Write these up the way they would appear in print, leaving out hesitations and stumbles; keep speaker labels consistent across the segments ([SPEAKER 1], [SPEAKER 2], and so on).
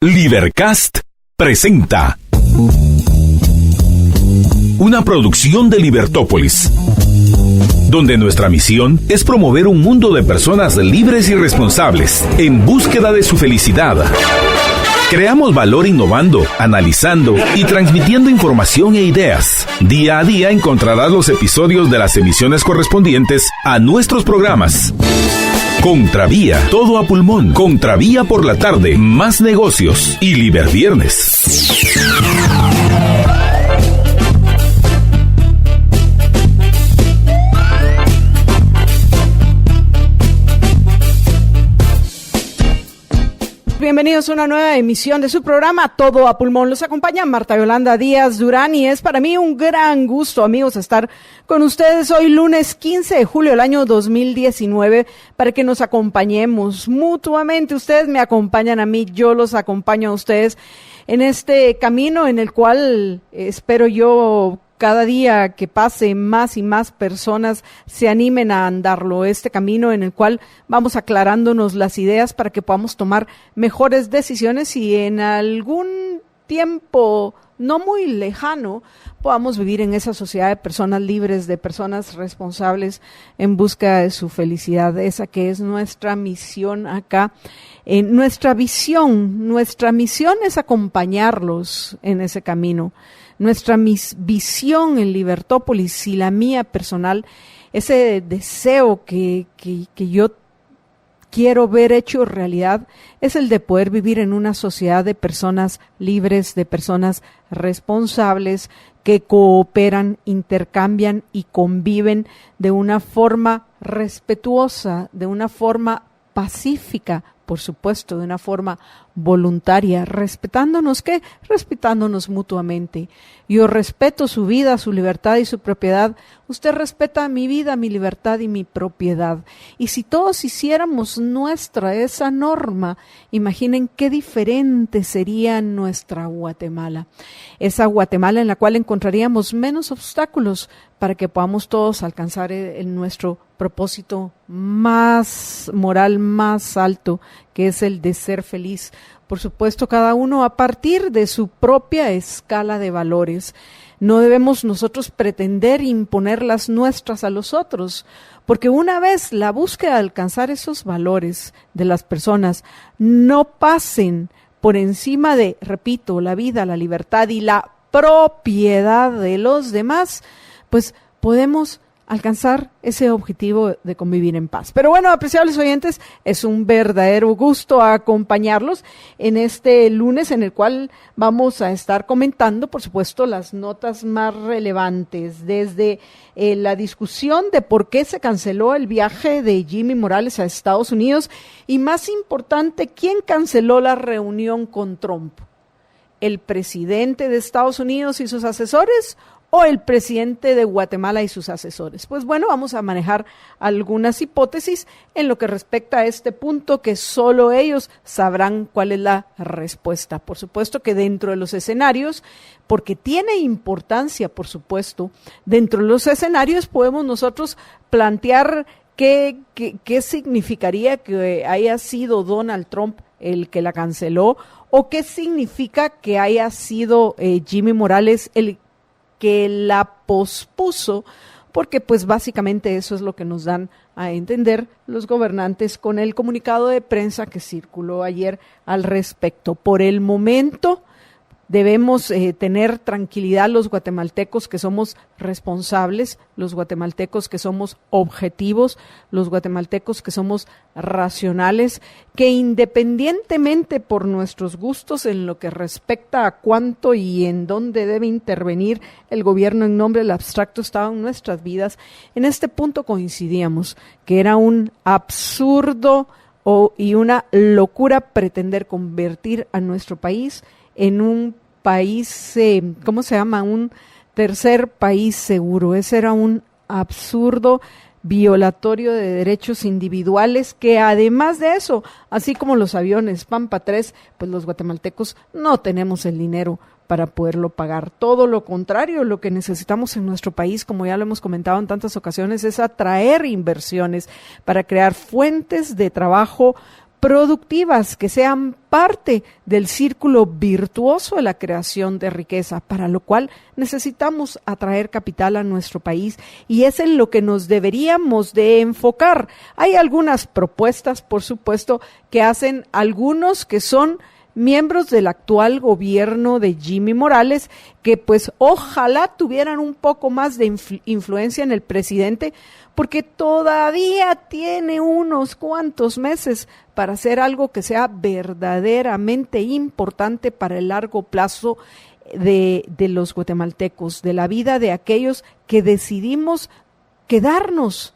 [SPEAKER 1] Libercast presenta una producción de Libertópolis, donde nuestra misión es promover un mundo de personas libres y responsables en búsqueda de su felicidad. Creamos valor innovando, analizando y transmitiendo información e ideas. Día a día encontrarás los episodios de las emisiones correspondientes a nuestros programas. Contravía, todo a pulmón. Contravía por la tarde, más negocios y Liberviernes.
[SPEAKER 2] Bienvenidos a una nueva emisión de su programa Todo a Pulmón. Los acompaña Marta Yolanda Díaz Durán y es para mí un gran gusto, amigos, estar con ustedes hoy lunes 15 de julio del año 2019 para que nos acompañemos mutuamente. Ustedes me acompañan a mí, yo los acompaño a ustedes en este camino en el cual espero yo cada día que pase más y más personas se animen a andarlo, este camino en el cual vamos aclarándonos las ideas para que podamos tomar mejores decisiones y en algún tiempo no muy lejano podamos vivir en esa sociedad de personas libres, de personas responsables en busca de su felicidad, esa que es nuestra misión acá. Nuestra misión es acompañarlos en ese camino. Nuestra visión en Libertópolis y la mía personal, ese deseo que yo quiero ver hecho realidad, es el de poder vivir en una sociedad de personas libres, de personas responsables, que cooperan, intercambian y conviven de una forma respetuosa, de una forma pacífica, por supuesto, de una forma voluntaria, respetándonos, ¿qué? Respetándonos mutuamente. Yo respeto su vida, su libertad y su propiedad. Usted respeta mi vida, mi libertad y mi propiedad. Y si todos hiciéramos nuestra esa norma, imaginen qué diferente sería nuestra Guatemala. Esa Guatemala en la cual encontraríamos menos obstáculos para que podamos todos alcanzar nuestro propósito más moral, más alto, que es el de ser feliz. Por supuesto, cada uno a partir de su propia escala de valores. No debemos nosotros pretender imponer las nuestras a los otros, porque una vez la búsqueda de alcanzar esos valores de las personas no pasen por encima de, repito, la vida, la libertad y la propiedad de los demás, pues podemos alcanzar ese objetivo de convivir en paz. Pero bueno, apreciables oyentes, es un verdadero gusto acompañarlos en este lunes en el cual vamos a estar comentando, por supuesto, las notas más relevantes, desde la discusión de por qué se canceló el viaje de Jimmy Morales a Estados Unidos y, más importante, quién canceló la reunión con Trump, el presidente de Estados Unidos y sus asesores o el presidente de Guatemala y sus asesores. Pues bueno, vamos a manejar algunas hipótesis en lo que respecta a este punto que solo ellos sabrán cuál es la respuesta. Por supuesto que dentro de los escenarios, porque tiene importancia, por supuesto, dentro de los escenarios podemos nosotros plantear qué significaría que haya sido Donald Trump el que la canceló o qué significa que haya sido Jimmy Morales el que la pospuso, porque pues básicamente eso es lo que nos dan a entender los gobernantes con el comunicado de prensa que circuló ayer al respecto. Por el momento debemos tener tranquilidad los guatemaltecos que somos responsables, los guatemaltecos que somos objetivos, los guatemaltecos que somos racionales, que independientemente por nuestros gustos en lo que respecta a cuánto y en dónde debe intervenir el gobierno en nombre del abstracto Estado en nuestras vidas, en este punto coincidíamos que era un absurdo y una locura pretender convertir a nuestro país en un país, un tercer país seguro. Ese era un absurdo violatorio de derechos individuales que además de eso, así como los aviones Pampa 3, pues los guatemaltecos no tenemos el dinero para poderlo pagar. Todo lo contrario, lo que necesitamos en nuestro país, como ya lo hemos comentado en tantas ocasiones, es atraer inversiones para crear fuentes de trabajo productivas, que sean parte del círculo virtuoso de la creación de riqueza, para lo cual necesitamos atraer capital a nuestro país, y es en lo que nos deberíamos de enfocar. Hay algunas propuestas, por supuesto, que hacen algunos que son miembros del actual gobierno de Jimmy Morales, que pues ojalá tuvieran un poco más de influencia en el presidente, porque todavía tiene unos cuantos meses para hacer algo que sea verdaderamente importante para el largo plazo de los guatemaltecos, de la vida de aquellos que decidimos quedarnos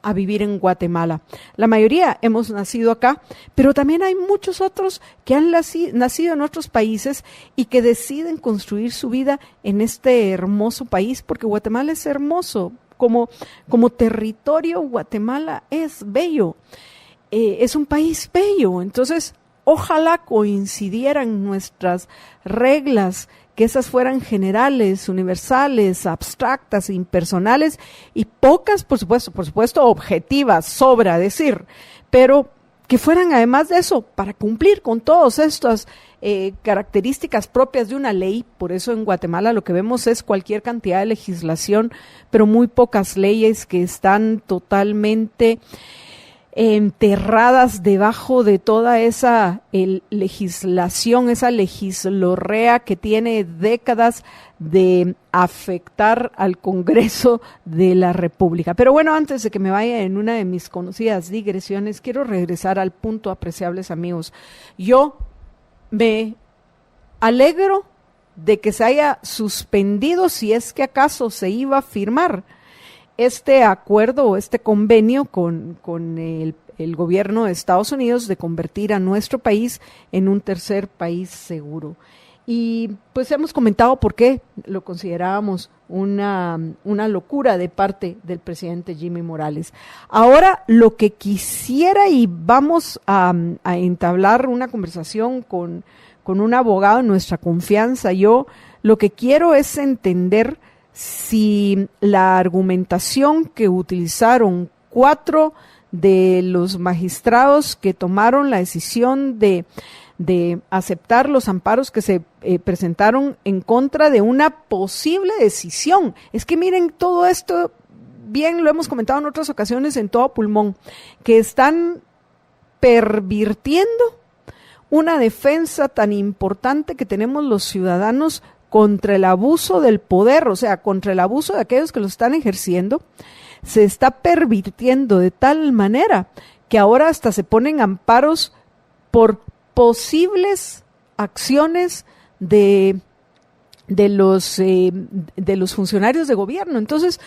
[SPEAKER 2] a vivir en Guatemala. La mayoría hemos nacido acá, pero también hay muchos otros que han nacido en otros países y que deciden construir su vida en este hermoso país, porque Guatemala es hermoso. Como territorio, Guatemala es bello, es un país bello. Entonces, ojalá coincidieran nuestras reglas, que esas fueran generales, universales, abstractas, impersonales y pocas, por supuesto, objetivas, sobra decir, pero que fueran además de eso, para cumplir con todas estas características propias de una ley. Por eso en Guatemala lo que vemos es cualquier cantidad de legislación, pero muy pocas leyes que están totalmente enterradas debajo de toda esa legislación, esa legislorrea que tiene décadas de afectar al Congreso de la República. Pero bueno, antes de que me vaya en una de mis conocidas digresiones, quiero regresar al punto, apreciables amigos. Yo me alegro de que se haya suspendido, si es que acaso se iba a firmar este acuerdo o este convenio con el gobierno de Estados Unidos de convertir a nuestro país en un tercer país seguro. Y pues hemos comentado por qué lo considerábamos una locura de parte del presidente Jimmy Morales. Ahora lo que quisiera, y vamos a entablar una conversación con un abogado en nuestra confianza, yo lo que quiero es entender si la argumentación que utilizaron 4 de los magistrados que tomaron la decisión de aceptar los amparos que se presentaron en contra de una posible decisión. Es que miren, todo esto, bien lo hemos comentado en otras ocasiones en todo pulmón, que están pervirtiendo una defensa tan importante que tenemos los ciudadanos contra el abuso del poder, o sea, contra el abuso de aquellos que lo están ejerciendo. Se está pervirtiendo de tal manera que ahora hasta se ponen amparos por posibles acciones de los funcionarios de gobierno. Entonces,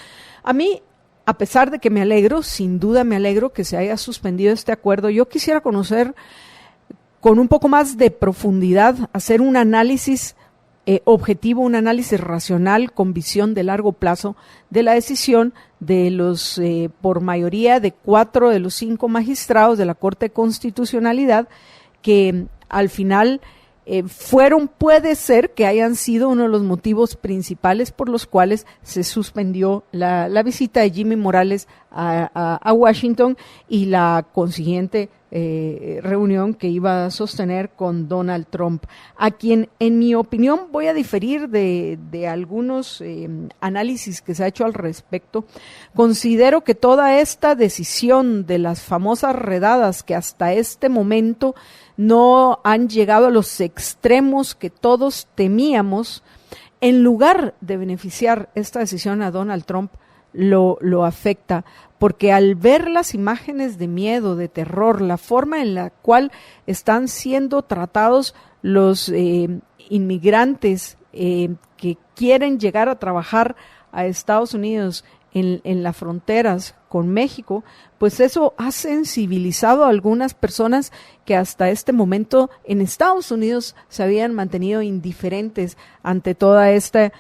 [SPEAKER 2] a mí, a pesar de que me alegro, sin duda me alegro que se haya suspendido este acuerdo, yo quisiera conocer con un poco más de profundidad, hacer un análisis objetivo, un análisis racional con visión de largo plazo de la decisión de los, por mayoría de 4 de los 5 magistrados de la Corte de Constitucionalidad, que al final puede ser que hayan sido uno de los motivos principales por los cuales se suspendió la visita de Jimmy Morales a Washington y la consiguiente reunión que iba a sostener con Donald Trump, a quien, en mi opinión, voy a diferir de algunos análisis que se ha hecho al respecto. Considero que toda esta decisión de las famosas redadas que hasta este momento no han llegado a los extremos que todos temíamos, en lugar de beneficiar esta decisión a Donald Trump, lo afecta, porque al ver las imágenes de miedo, de terror, la forma en la cual están siendo tratados los inmigrantes que quieren llegar a trabajar a Estados Unidos en las fronteras con México, pues eso ha sensibilizado a algunas personas que hasta este momento en Estados Unidos se habían mantenido indiferentes ante toda esta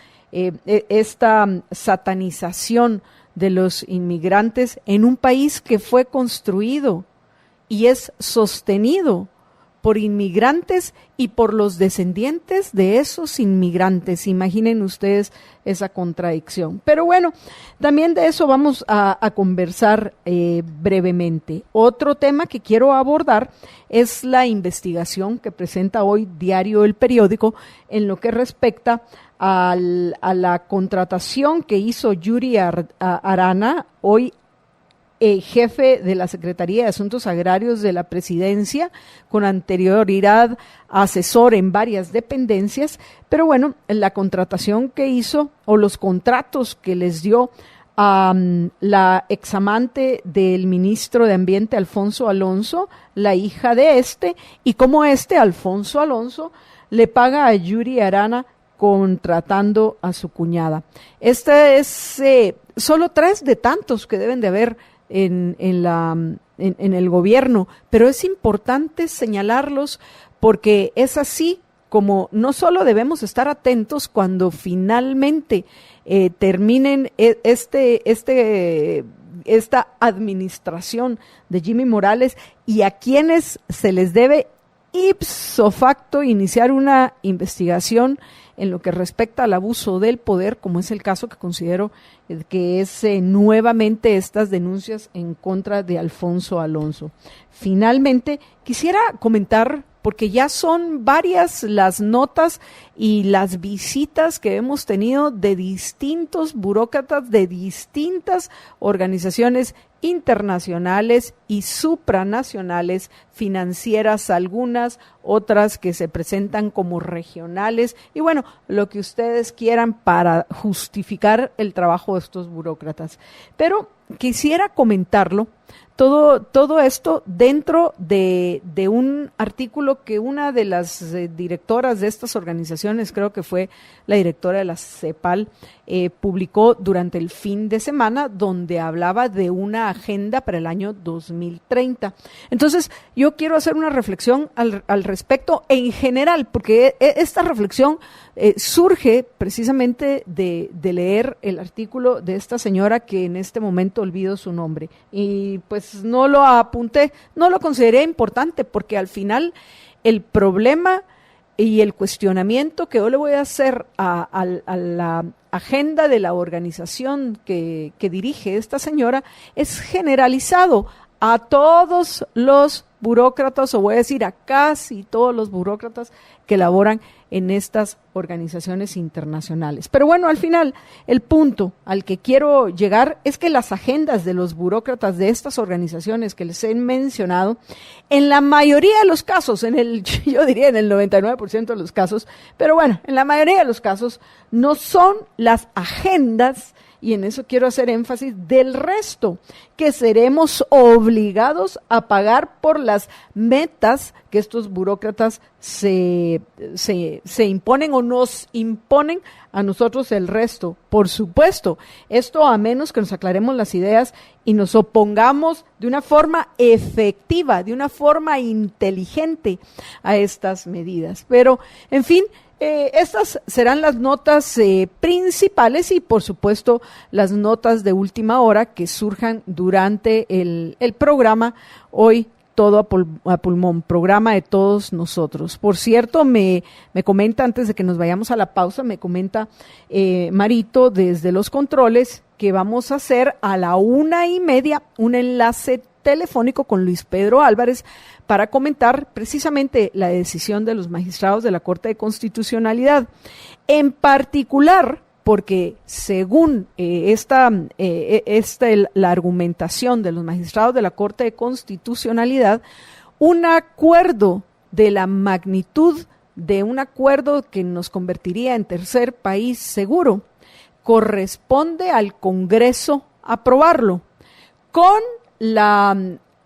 [SPEAKER 2] satanización de los inmigrantes en un país que fue construido y es sostenido por inmigrantes y por los descendientes de esos inmigrantes. Imaginen ustedes esa contradicción. Pero bueno, también de eso vamos a conversar brevemente. Otro tema que quiero abordar es la investigación que presenta hoy Diario El Periódico en lo que respecta a la contratación que hizo Yuri Arana, hoy jefe de la Secretaría de Asuntos Agrarios de la Presidencia, con anterioridad asesor en varias dependencias, pero bueno, la contratación que hizo o los contratos que les dio a la examante del ministro de Ambiente, Alfonso Alonso, la hija de y cómo Alfonso Alonso, le paga a Yuri Arana contratando a su cuñada. Este es solo 3 de tantos que deben de haber en el gobierno, pero es importante señalarlos porque es así como no solo debemos estar atentos cuando finalmente terminen esta administración de Jimmy Morales y a quienes se les debe ipso facto iniciar una investigación en lo que respecta al abuso del poder, como es el caso que considero que es nuevamente estas denuncias en contra de Alfonso Alonso. Finalmente, quisiera comentar, porque ya son varias las notas y las visitas que hemos tenido de distintos burócratas de distintas organizaciones internacionales y supranacionales, financieras algunas, otras que se presentan como regionales, y bueno, lo que ustedes quieran para justificar el trabajo de estos burócratas. Pero quisiera comentarlo, todo esto dentro de un artículo que una de las directoras de estas organizaciones, creo que fue la directora de la CEPAL, publicó durante el fin de semana, donde hablaba de una agenda para el año 2030. Entonces, yo quiero hacer una reflexión al respecto en general, porque esta reflexión surge precisamente de leer el artículo de esta señora que en este momento olvido su nombre. Y pues no lo apunté, no lo consideré importante, porque al final el problema y el cuestionamiento que yo le voy a hacer a la agenda de la organización que dirige esta señora es generalizado a todos los burócratas, o voy a decir a casi todos los burócratas que laboran en estas organizaciones internacionales. Pero bueno, al final, el punto al que quiero llegar es que las agendas de los burócratas de estas organizaciones que les he mencionado, en la mayoría de los casos, yo diría en el 99% de los casos, pero bueno, en la mayoría de los casos, no son las agendas, y en eso quiero hacer énfasis, del resto, que seremos obligados a pagar por las metas que estos burócratas se imponen o nos imponen a nosotros el resto. Por supuesto, esto a menos que nos aclaremos las ideas y nos opongamos de una forma efectiva, de una forma inteligente a estas medidas. Pero, en fin, estas serán las notas principales y, por supuesto, las notas de última hora que surjan durante el programa hoy. Todo a pulmón, programa de todos nosotros. Por cierto, me comenta, antes de que nos vayamos a la pausa, me comenta Marito desde los controles que vamos a hacer a la 1:30 un enlace telefónico con Luis Pedro Álvarez para comentar precisamente la decisión de los magistrados de la Corte de Constitucionalidad. En particular, porque según la argumentación de los magistrados de la Corte de Constitucionalidad, un acuerdo de la magnitud de un acuerdo que nos convertiría en tercer país seguro, corresponde al Congreso aprobarlo, con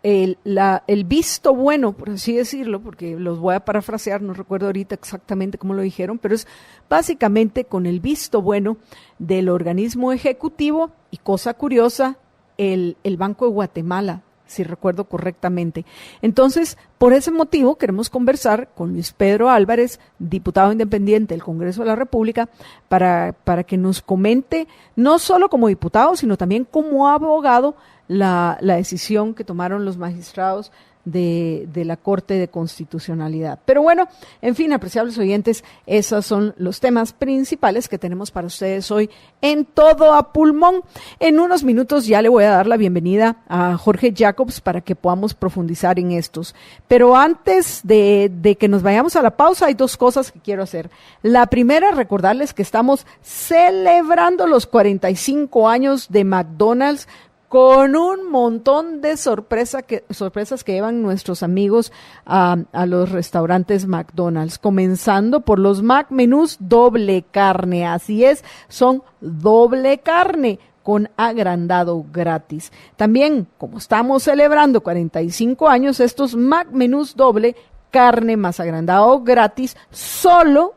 [SPEAKER 2] el visto bueno, por así decirlo, porque los voy a parafrasear, no recuerdo ahorita exactamente cómo lo dijeron, pero es básicamente con el visto bueno del organismo ejecutivo y, cosa curiosa, el Banco de Guatemala, si recuerdo correctamente. Entonces, por ese motivo queremos conversar con Luis Pedro Álvarez, diputado independiente del Congreso de la República, para que nos comente, no solo como diputado, sino también como abogado, la decisión que tomaron los magistrados de la Corte de Constitucionalidad. Pero bueno, en fin, apreciables oyentes, esos son los temas principales que tenemos para ustedes hoy en Todo a Pulmón. En unos minutos ya le voy a dar la bienvenida a Jorge Jacobs para que podamos profundizar en estos. Pero antes de que nos vayamos a la pausa, hay dos cosas que quiero hacer. La primera, recordarles que estamos celebrando los 45 años de McDonald's con un montón de sorpresas que llevan nuestros amigos a los restaurantes McDonald's, comenzando por los McMenús doble carne. Así es, son doble carne con agrandado gratis. También, como estamos celebrando 45 años, estos McMenús doble carne más agrandado gratis solo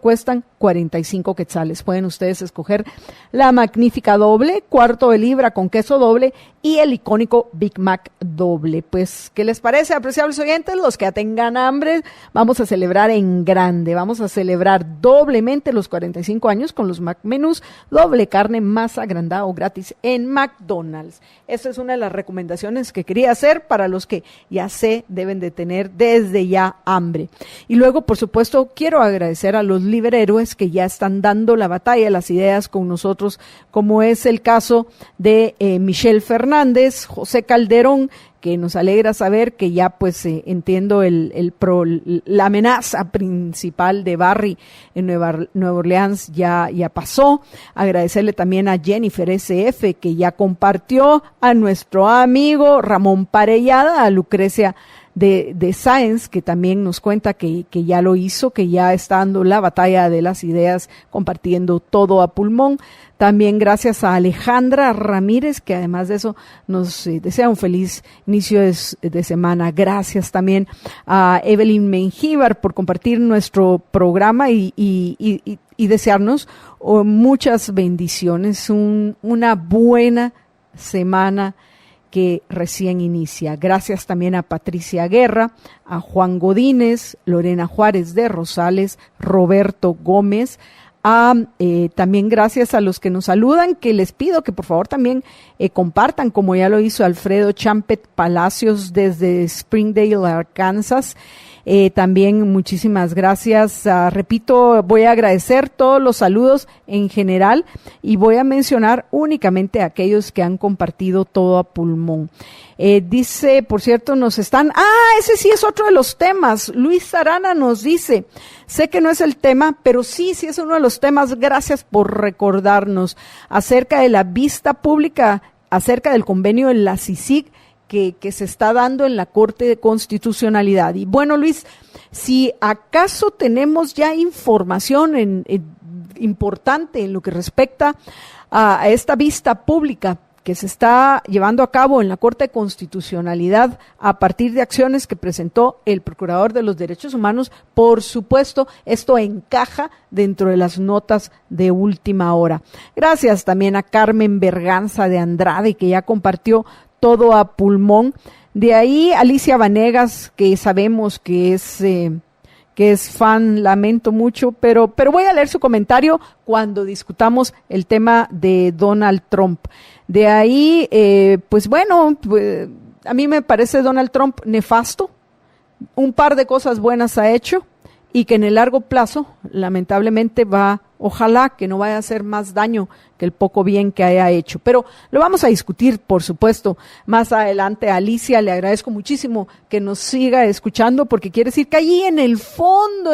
[SPEAKER 2] cuestan 45 quetzales. Pueden ustedes escoger la magnífica doble, cuarto de libra con queso doble y el icónico Big Mac doble. Pues, ¿qué les parece, apreciables oyentes? Los que ya tengan hambre, vamos a celebrar en grande. Vamos a celebrar doblemente los 45 años con los McMenús doble carne más agrandado gratis en McDonald's. Esta es una de las recomendaciones que quería hacer para los que ya deben de tener desde ya hambre. Y luego, por supuesto, quiero agradecer a los liberhéroes que ya están dando la batalla de las ideas con nosotros, como es el caso de Michelle Fernández, José Calderón, que nos alegra saber que ya pues entiendo la amenaza principal de Barry en Nueva Orleans ya pasó. Agradecerle también a Jennifer SF, que ya compartió, a nuestro amigo Ramón Parellada, a Lucrecia de Science, que también nos cuenta que ya lo hizo, que ya está dando la batalla de las ideas, compartiendo todo a pulmón. También gracias a Alejandra Ramírez, que además de eso nos desea un feliz inicio de semana. Gracias también a Evelyn Mengíbar por compartir nuestro programa y desearnos muchas bendiciones, una buena semana que recién inicia. Gracias también a Patricia Guerra, a Juan Godínez, Lorena Juárez de Rosales, Roberto Gómez, también gracias a los que nos saludan, que les pido que por favor también compartan, como ya lo hizo Alfredo Champet Palacios desde Springdale, Arkansas. También muchísimas gracias. Repito, voy a agradecer todos los saludos en general y voy a mencionar únicamente a aquellos que han compartido todo a pulmón. Dice, por cierto, ese sí es otro de los temas. Luis Arana nos dice, sé que no es el tema, pero sí es uno de los temas. Gracias por recordarnos acerca de la vista pública, acerca del convenio de la CICIG, que se está dando en la Corte de Constitucionalidad. Y bueno, Luis, si acaso tenemos ya información importante en lo que respecta a esta vista pública que se está llevando a cabo en la Corte de Constitucionalidad a partir de acciones que presentó el Procurador de los Derechos Humanos, por supuesto, esto encaja dentro de las notas de última hora. Gracias también a Carmen Berganza de Andrade, que ya compartió todo a pulmón. De ahí Alicia Vanegas, que sabemos que es fan, lamento mucho, pero voy a leer su comentario cuando discutamos el tema de Donald Trump. De ahí, pues bueno, a mí me parece Donald Trump nefasto, un par de cosas buenas ha hecho y que en el largo plazo, lamentablemente, ojalá que no vaya a hacer más daño que el poco bien que haya hecho. Pero lo vamos a discutir, por supuesto, más adelante. A Alicia le agradezco muchísimo que nos siga escuchando, porque quiere decir que allí en el fondo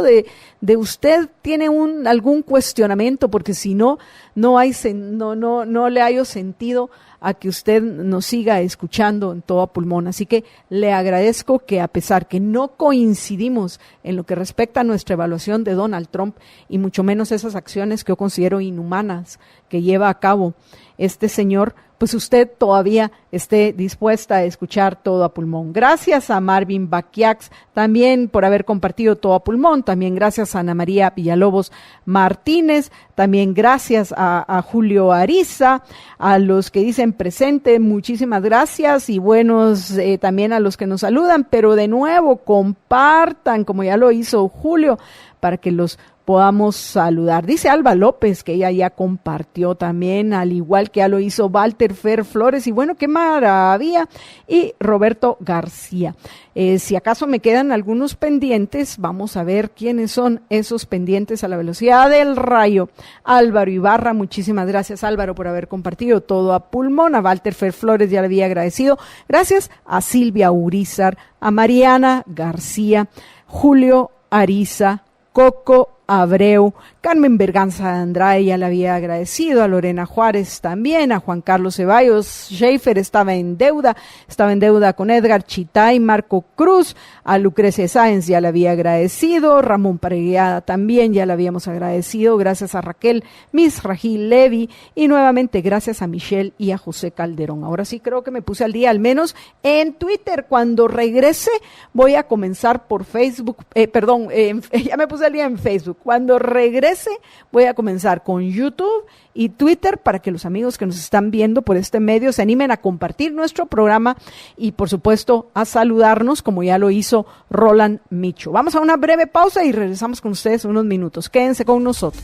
[SPEAKER 2] de usted tiene algún cuestionamiento, porque si no le hallo sentido a que usted nos siga escuchando en todo a pulmón. Así que le agradezco que, a pesar que no coincidimos en lo que respecta a nuestra evaluación de Donald Trump, y mucho menos esas acciones que yo considero inhumanas que lleva a cabo este señor, pues usted todavía esté dispuesta a escuchar todo a pulmón. Gracias a Marvin Baquiax también por haber compartido todo a pulmón. También gracias a Ana María Villalobos Martínez. También gracias a Julio Ariza, a los que dicen presente, muchísimas gracias, y buenos también a los que nos saludan, pero de nuevo compartan, como ya lo hizo Julio, para que los podamos saludar. Dice Alba López que ella ya compartió también, al igual que ya lo hizo Walter Fer Flores, y bueno, qué maravilla, y Roberto García. Si acaso me quedan algunos pendientes, vamos a ver quiénes son esos pendientes a la velocidad del rayo. Álvaro Ibarra, muchísimas gracias Álvaro por haber compartido todo a pulmón. A Walter Fer Flores ya le había agradecido. Gracias a Silvia Urizar, a Mariana García, Julio Ariza, Coco Abreu, Carmen Berganza de Andrade ya le había agradecido, a Lorena Juárez también, a Juan Carlos Ceballos Schaefer estaba en deuda con Edgar Chitay, Marco Cruz, a Lucrecia Sáenz ya le había agradecido, Ramón Paregueada también ya le habíamos agradecido, gracias a Raquel Misragil Levi y nuevamente gracias a Michelle y a José Calderón. Ahora sí creo que me puse al día, al menos en Twitter. Cuando regrese voy a comenzar por Facebook, ya me puse al día en Facebook. Cuando regrese voy a comenzar con YouTube y Twitter para que los amigos que nos están viendo por este medio se animen a compartir nuestro programa y por supuesto a saludarnos como ya lo hizo Roland Micho. Vamos a una breve pausa y regresamos con ustedes en unos minutos. Quédense con nosotros.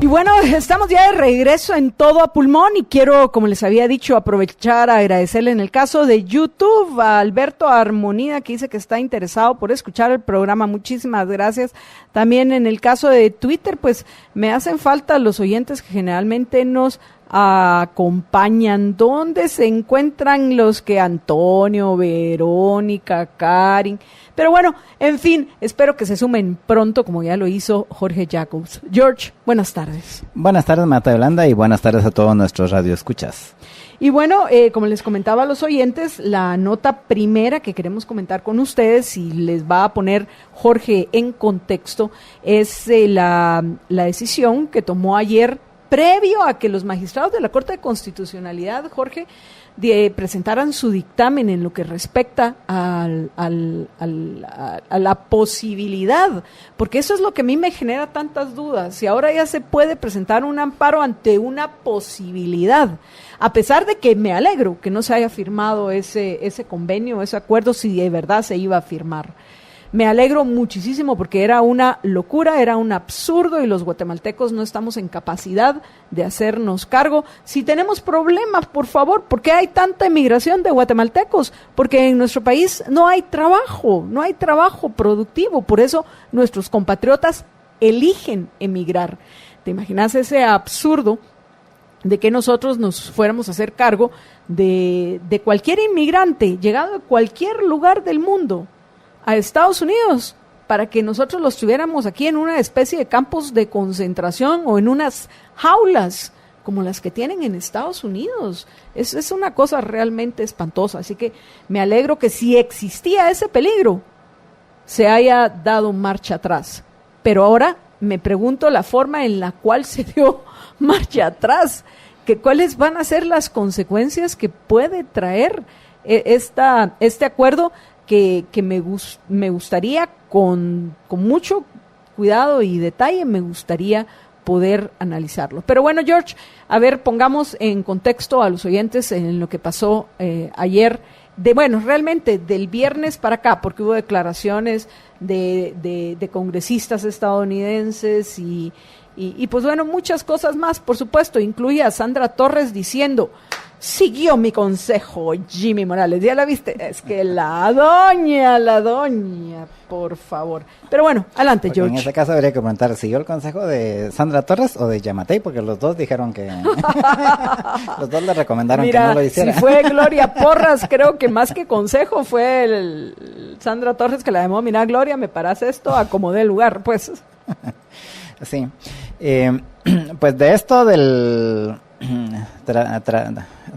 [SPEAKER 2] Y bueno, estamos ya de regreso en Todo a Pulmón y quiero, como les había dicho, aprovechar a agradecerle en el caso de YouTube a Alberto Armonida, que dice que está interesado por escuchar el programa. Muchísimas gracias. También en el caso de Twitter, pues me hacen falta los oyentes que generalmente nos acompañan. ¿Dónde se encuentran los que Antonio, Verónica, Karin? Pero bueno, en fin, espero que se sumen pronto, como ya lo hizo Jorge Jacobs. George, buenas tardes.
[SPEAKER 3] Buenas tardes, Marta Yolanda, y buenas tardes a todos nuestros radioescuchas.
[SPEAKER 2] Y bueno, como les comentaba a los oyentes, la nota primera que queremos comentar con ustedes, y les va a poner Jorge en contexto, es la decisión que tomó ayer, previo a que los magistrados de la Corte de Constitucionalidad, Jorge, presentaran su dictamen en lo que respecta a la posibilidad, porque eso es lo que a mí me genera tantas dudas, si ahora ya se puede presentar un amparo ante una posibilidad, a pesar de que me alegro que no se haya firmado ese convenio, ese acuerdo, si de verdad se iba a firmar. Me alegro muchísimo porque era una locura, era un absurdo y los guatemaltecos no estamos en capacidad de hacernos cargo. Si tenemos problemas, por favor, ¿por qué hay tanta emigración de guatemaltecos? Porque en nuestro país no hay trabajo productivo, por eso nuestros compatriotas eligen emigrar. ¿Te imaginas ese absurdo de que nosotros nos fuéramos a hacer cargo de cualquier inmigrante llegado de cualquier lugar del mundo a Estados Unidos, para que nosotros los tuviéramos aquí en una especie de campos de concentración o en unas jaulas como las que tienen en Estados Unidos? Es una cosa realmente espantosa, así que me alegro que si existía ese peligro, se haya dado marcha atrás. Pero ahora me pregunto la forma en la cual se dio marcha atrás, que cuáles van a ser las consecuencias que puede traer este acuerdo, que me gustaría con mucho cuidado y detalle, me gustaría poder analizarlo. Pero bueno, George, a ver, pongamos en contexto a los oyentes en lo que pasó ayer, realmente del viernes para acá, porque hubo declaraciones de congresistas estadounidenses y pues bueno, muchas cosas más, por supuesto, incluye a Sandra Torres diciendo: siguió mi consejo Jimmy Morales. ¿Ya la viste? Es que la doña, por favor. Pero bueno, adelante, George.
[SPEAKER 3] En este caso habría que preguntar, ¿siguió el consejo de Sandra Torres o de Yamatei? Porque los dos dijeron que... los dos le recomendaron que no lo hiciera.
[SPEAKER 2] Si fue Gloria Porras, creo que más que consejo fue Sandra Torres que la llamó: mira, Gloria, me paras esto, acomodé el lugar, pues.
[SPEAKER 3] Sí. Pues de esto del...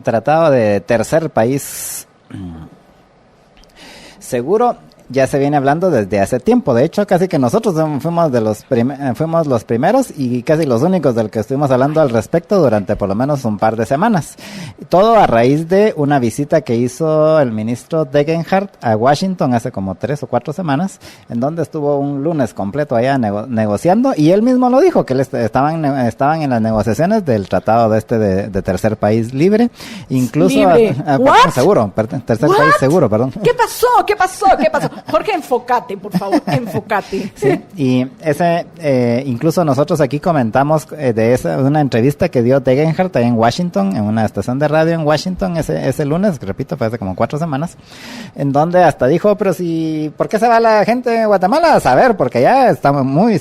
[SPEAKER 3] tratado de tercer país seguro, ya se viene hablando desde hace tiempo. De hecho, casi que nosotros fuimos los primeros y casi los únicos del que estuvimos hablando al respecto durante por lo menos un par de semanas. Todo a raíz de una visita que hizo el ministro Degenhardt a Washington hace como 3 o 4 semanas, en donde estuvo un lunes completo allá negociando, y él mismo lo dijo, que estaban en las negociaciones del tratado de tercer país libre, incluso tercer país seguro, perdón.
[SPEAKER 2] ¿Qué pasó? Jorge, enfócate, por favor, enfócate.
[SPEAKER 3] Sí, y incluso nosotros aquí comentamos de una entrevista que dio Degenhardt ahí en Washington, en una estación de radio en Washington ese lunes, repito, fue hace como 4 semanas, en donde hasta dijo, pero ¿por qué se va la gente de Guatemala? A saber, porque ya estamos muy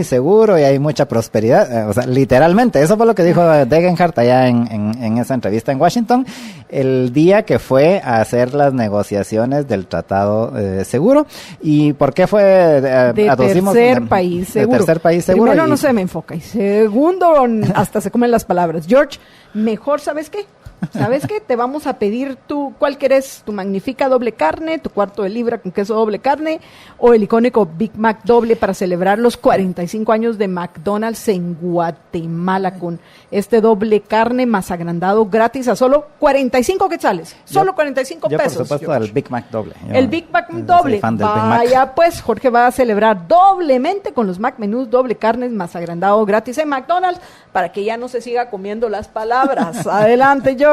[SPEAKER 3] seguros y hay mucha prosperidad, o sea, literalmente, eso fue lo que dijo Degenhardt allá en esa entrevista en Washington, el día que fue a hacer las negociaciones del tratado seguro. ¿Y por qué fue?
[SPEAKER 2] De tercer país seguro. Primero no se me enfoca, y segundo hasta se comen las palabras. George, mejor, ¿sabes qué? Te vamos a pedir ¿cuál querés? ¿Tu magnífica doble carne, tu cuarto de libra con queso doble carne, o el icónico Big Mac doble para celebrar los 45 años de McDonald's en Guatemala, con este doble carne más agrandado gratis a solo 45 quetzales? Solo 45 pesos.
[SPEAKER 3] Por supuesto, el Big Mac doble.
[SPEAKER 2] El Big Mac doble. Vaya, pues, Jorge va a celebrar doblemente con los Mac Menús doble carnes más agrandado gratis en McDonald's, para que ya no se siga comiendo las palabras. Adelante, George.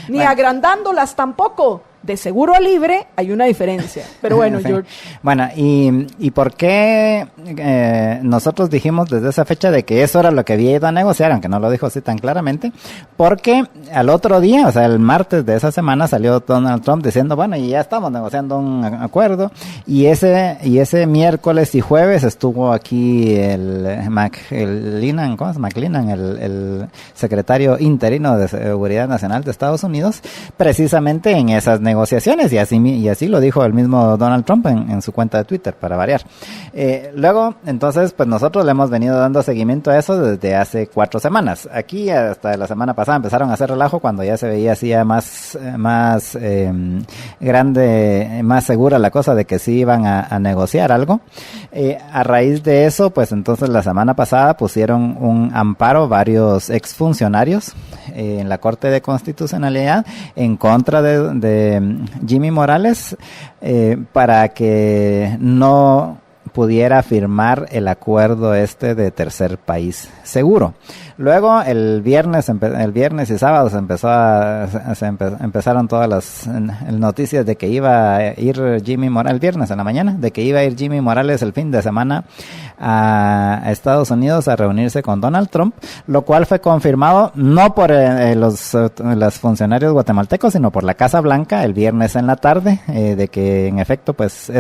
[SPEAKER 2] Ni agrandándolas tampoco. De seguro a libre hay una diferencia. Pero bueno, sí. George.
[SPEAKER 3] Bueno, ¿y por qué nosotros dijimos desde esa fecha de que eso era lo que había ido a negociar, aunque no lo dijo así tan claramente? Porque al otro día, o sea, el martes de esa semana, salió Donald Trump diciendo, bueno, y ya estamos negociando un acuerdo, y ese miércoles y jueves estuvo aquí McClellan, el secretario interino de Seguridad Nacional de Estados Unidos, precisamente en esas negociaciones, y así lo dijo el mismo Donald Trump en su cuenta de Twitter, para variar. Luego, entonces, pues nosotros le hemos venido dando seguimiento a eso desde hace 4 semanas. Aquí, hasta la semana pasada, empezaron a hacer relajo cuando ya se veía así más grande, más segura la cosa de que sí iban a negociar algo. A raíz de eso, pues entonces la semana pasada pusieron un amparo varios exfuncionarios en la Corte de Constitucionalidad en contra de Jimmy Morales, para que no pudiera firmar el acuerdo de tercer país seguro. Luego el viernes y sábado empezaron todas las noticias de que iba a ir Jimmy Morales, el viernes en la mañana, de que iba a ir Jimmy Morales el fin de semana a Estados Unidos a reunirse con Donald Trump, lo cual fue confirmado no por los funcionarios guatemaltecos, sino por la Casa Blanca el viernes en la tarde, de que en efecto, pues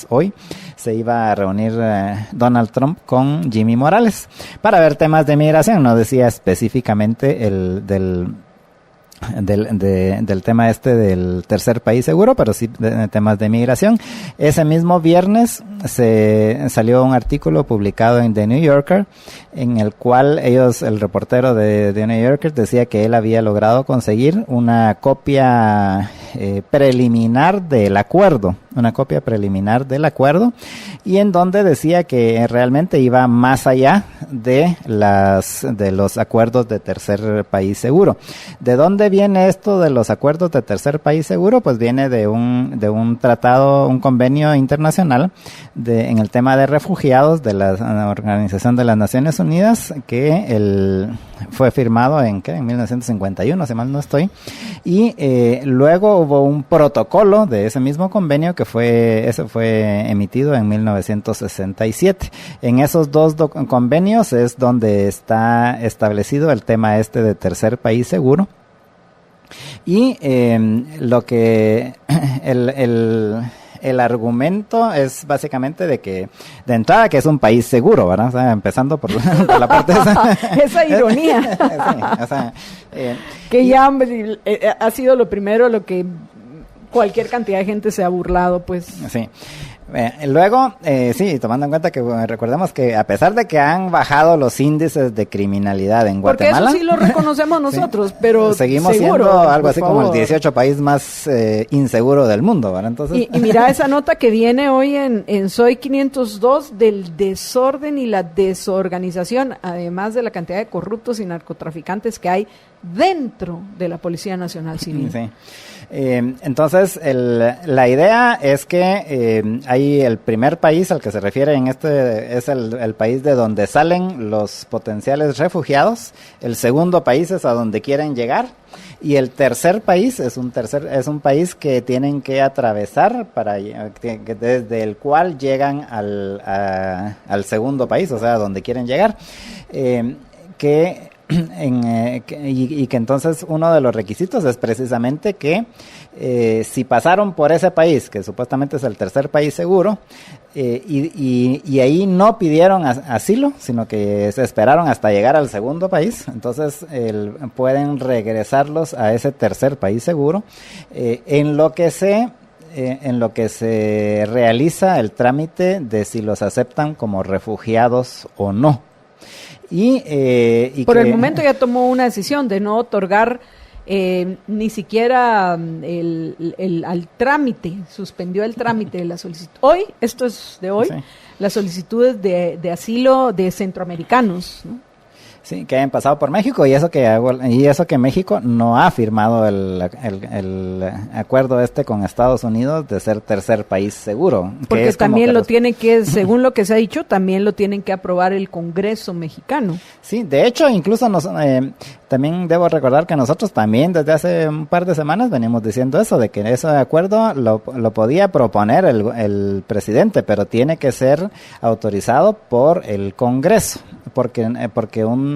[SPEAKER 3] hoy se iba a reunir Donald Trump con Jimmy Morales para ver temas de migración. No decía específicamente del tema del tercer país seguro, pero sí de temas de migración. Ese mismo viernes se salió un artículo publicado en The New Yorker, en el cual el reportero de The New Yorker decía que él había logrado conseguir una copia preliminar del acuerdo, y en donde decía que realmente iba más allá de los acuerdos de tercer país seguro. ¿De dónde viene esto de los acuerdos de tercer país seguro? Pues viene de un tratado, un convenio internacional en el tema de refugiados de la Organización de las Naciones Unidas, que fue firmado en 1951, si mal no estoy, y luego hubo un protocolo de ese mismo convenio que fue emitido en 1967. En esos dos convenios es donde está establecido el tema de tercer país seguro. Y lo que el argumento es básicamente de que de entrada que es un país seguro, ¿verdad? O sea, empezando por la parte
[SPEAKER 2] esa ironía.
[SPEAKER 3] Sí, o sea,
[SPEAKER 2] que ya ha sido lo primero, lo que cualquier cantidad de gente se ha burlado, pues.
[SPEAKER 3] Sí. Luego, sí, tomando en cuenta que recordemos que a pesar de que han bajado los índices de criminalidad en Guatemala,
[SPEAKER 2] porque eso sí lo reconocemos nosotros, sí, pero
[SPEAKER 3] seguimos
[SPEAKER 2] seguro,
[SPEAKER 3] siendo algo así
[SPEAKER 2] favor,
[SPEAKER 3] como el 18 país más inseguro del mundo, ¿verdad? Entonces,
[SPEAKER 2] y mira esa nota que viene hoy en Soy 502 del desorden y la desorganización, además de la cantidad de corruptos y narcotraficantes que hay dentro de la Policía Nacional Civil.
[SPEAKER 3] Sí. Entonces, la idea es que hay el primer país al que se refiere en es el país de donde salen los potenciales refugiados, el segundo país es a donde quieren llegar, y el tercer país es un país que tienen que atravesar desde el cual llegan al segundo país, o sea, a donde quieren llegar, que entonces uno de los requisitos es precisamente que si pasaron por ese país, que supuestamente es el tercer país seguro, y ahí no pidieron asilo, sino que se esperaron hasta llegar al segundo país, entonces pueden regresarlos a ese tercer país seguro, en lo que se realiza el trámite de si los aceptan como refugiados o no. Y
[SPEAKER 2] por el momento ya tomó una decisión de no otorgar ni siquiera al trámite, suspendió el trámite de la solicitud. Hoy, esto es de hoy, sí, las solicitudes de asilo de centroamericanos, ¿no?
[SPEAKER 3] Sí, que hayan pasado por México y eso que México no ha firmado el acuerdo con Estados Unidos de ser tercer país seguro.
[SPEAKER 2] Porque es también lo tiene que, según lo que se ha dicho, también lo tienen que aprobar el Congreso mexicano.
[SPEAKER 3] Sí, de hecho, incluso también debo recordar que nosotros también desde hace un par de semanas venimos diciendo eso, de que ese acuerdo lo podía proponer el presidente, pero tiene que ser autorizado por el Congreso, porque un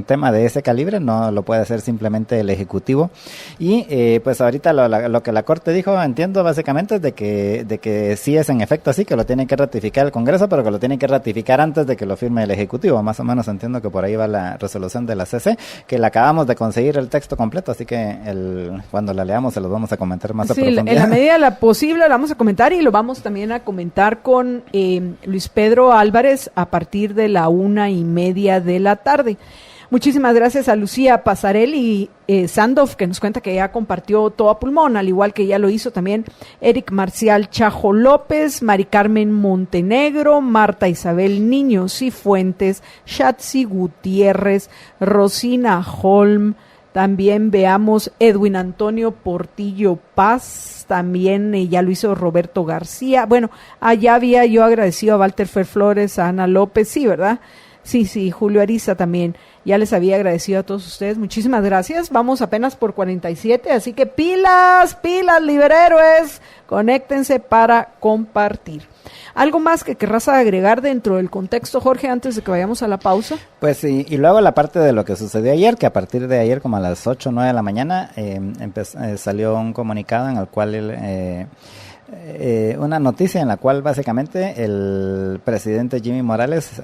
[SPEAKER 3] tema de ese calibre no lo puede hacer simplemente el Ejecutivo. Y pues ahorita lo que la Corte dijo, entiendo básicamente, es de que sí es en efecto así, que lo tiene que ratificar el Congreso, pero que lo tiene que ratificar antes de que lo firme el Ejecutivo. Más o menos entiendo que por ahí va la resolución de la CC, que la acabamos de conseguir el texto completo, así que cuando la leamos se los vamos a comentar más a profundidad.
[SPEAKER 2] En la medida de la posible la vamos a comentar, y lo vamos también a comentar con Luis Pedro Álvarez a partir de la 1:30 de la tarde. Muchísimas gracias a Lucía Pasarelli Sandoff, que nos cuenta que ya compartió todo a pulmón, al igual que ya lo hizo también Eric Marcial Chajo López, Mari Carmen Montenegro, Marta Isabel Niño Cifuentes, Shatsi Gutiérrez, Rosina Holm, también veamos Edwin Antonio Portillo Paz, también ya lo hizo Roberto García. Bueno, allá había yo agradecido a Walter Fer Flores, a Ana López, sí, ¿verdad? Sí, Julio Ariza también. Ya les había agradecido a todos ustedes. Muchísimas gracias. Vamos apenas por 47, así que pilas, liberhéroes. Conéctense para compartir. ¿Algo más que querrás agregar dentro del contexto, Jorge, antes de que vayamos a la pausa?
[SPEAKER 3] Pues sí, y luego la parte de lo que sucedió ayer, que a partir de ayer como a las 8 o 9 de la mañana salió un comunicado en el cual una noticia en la cual básicamente el presidente Jimmy Morales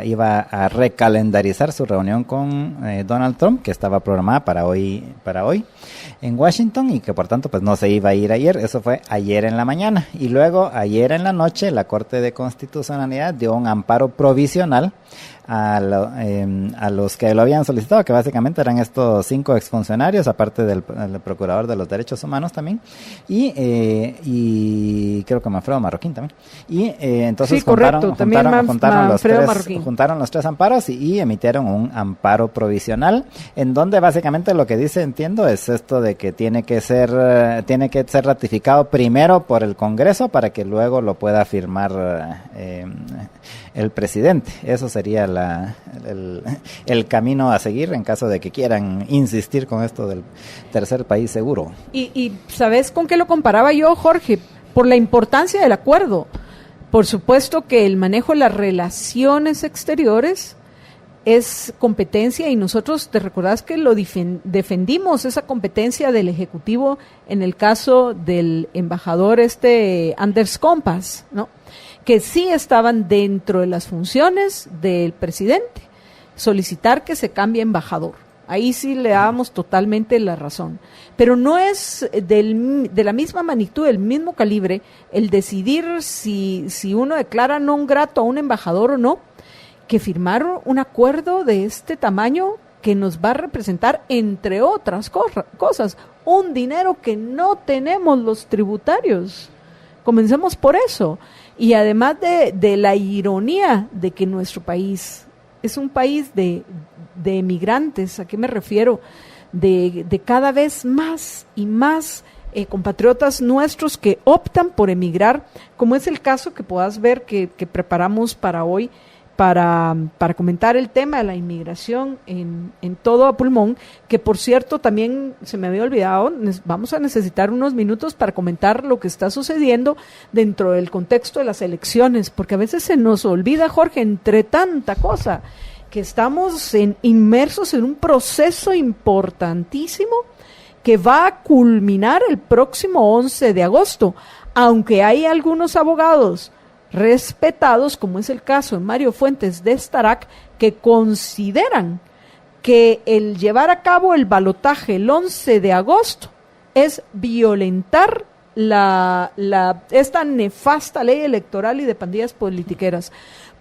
[SPEAKER 3] iba a recalendarizar su reunión con Donald Trump, que estaba programada para hoy en Washington, y que por tanto pues no se iba a ir ayer. Eso fue ayer en la mañana, y luego ayer en la noche la Corte de Constitucionalidad dio un amparo provisional a los que lo habían solicitado, que básicamente eran estos 5 exfuncionarios, aparte del Procurador de los Derechos Humanos también, y creo que Manfredo Marroquín también. Y entonces
[SPEAKER 2] sí, juntaron
[SPEAKER 3] los tres amparos y emitieron un amparo provisional, en donde básicamente lo que dice, entiendo, es esto de que tiene que ser ratificado primero por el Congreso para que luego lo pueda firmar el presidente. Eso sería el camino a seguir en caso de que quieran insistir con esto del tercer país seguro.
[SPEAKER 2] Y ¿sabes con qué lo comparaba yo, Jorge? Por la importancia del acuerdo. Por supuesto que el manejo de las relaciones exteriores es competencia, y nosotros, te recordás que lo defendimos, esa competencia del Ejecutivo en el caso del embajador Anders Kompas, ¿no? Que sí estaban dentro de las funciones del presidente, solicitar que se cambie embajador. ahí sí le damos totalmente la razón. Pero no es de la misma magnitud, del mismo calibre, el decidir si uno declara non grato a un embajador o no, que firmar un acuerdo de este tamaño que nos va a representar, entre otras cosas, un dinero que no tenemos los tributarios. Comencemos por eso. Y además de la ironía de que nuestro país es un país de emigrantes, ¿a qué me refiero? De cada vez más y más compatriotas nuestros que optan por emigrar, como es el caso que puedas ver que preparamos para hoy, para comentar el tema de la inmigración en todo a pulmón, que por cierto también se me había olvidado, vamos a necesitar unos minutos para comentar lo que está sucediendo dentro del contexto de las elecciones, porque a veces se nos olvida, Jorge, entre tanta cosa, que estamos inmersos en un proceso importantísimo que va a culminar el próximo 11 de agosto, aunque hay algunos abogados respetados, como es el caso de Mario Fuentes de Starac, que consideran que el llevar a cabo el balotaje el 11 de agosto es violentar esta nefasta ley electoral y de pandillas politiqueras,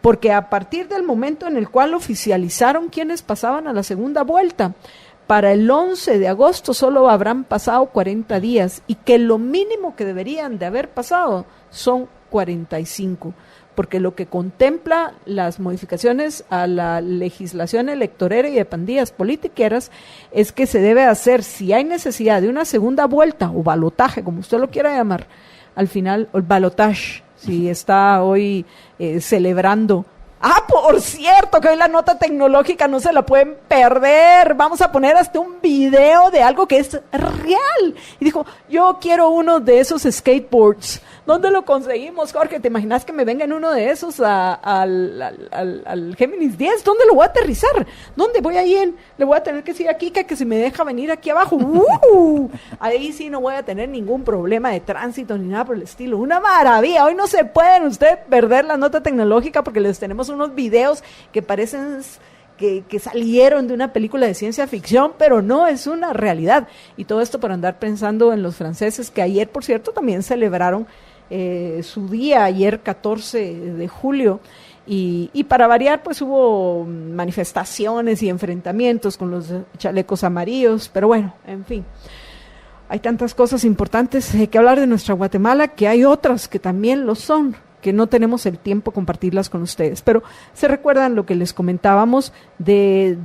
[SPEAKER 2] porque a partir del momento en el cual oficializaron quienes pasaban a la segunda vuelta, para el 11 de agosto solo habrán pasado 40 días y que lo mínimo que deberían de haber pasado son 45, porque lo que contempla las modificaciones a la legislación electorera y de pandillas politiqueras es que se debe hacer, si hay necesidad de una segunda vuelta o balotaje, como usted lo quiera llamar, al final, o el balotage, si está hoy celebrando. Ah, por cierto, que hoy la nota tecnológica no se la pueden perder. Vamos a poner hasta un video de algo que es real. Y dijo, yo quiero uno de esos skateboards. ¿Dónde lo conseguimos, Jorge? ¿Te imaginas que me venga en uno de esos al Géminis 10? ¿Dónde lo voy a aterrizar? ¿Dónde voy a ir? Le voy a tener que decir a Kika que si me deja venir aquí abajo. Ahí sí no voy a tener ningún problema de tránsito ni nada por el estilo. Una maravilla. Hoy no se pueden ustedes perder la nota tecnológica porque les tenemos unos videos que parecen que salieron de una película de ciencia ficción, pero no, es una realidad. Y todo esto por andar pensando en los franceses, que ayer, por cierto, también celebraron su día, ayer 14 de julio, y para variar, pues hubo manifestaciones y enfrentamientos con los chalecos amarillos, pero bueno, en fin. Hay tantas cosas importantes que hablar de nuestra Guatemala, que hay otras que también lo son, que no tenemos el tiempo compartirlas con ustedes, pero se recuerdan lo que les comentábamos de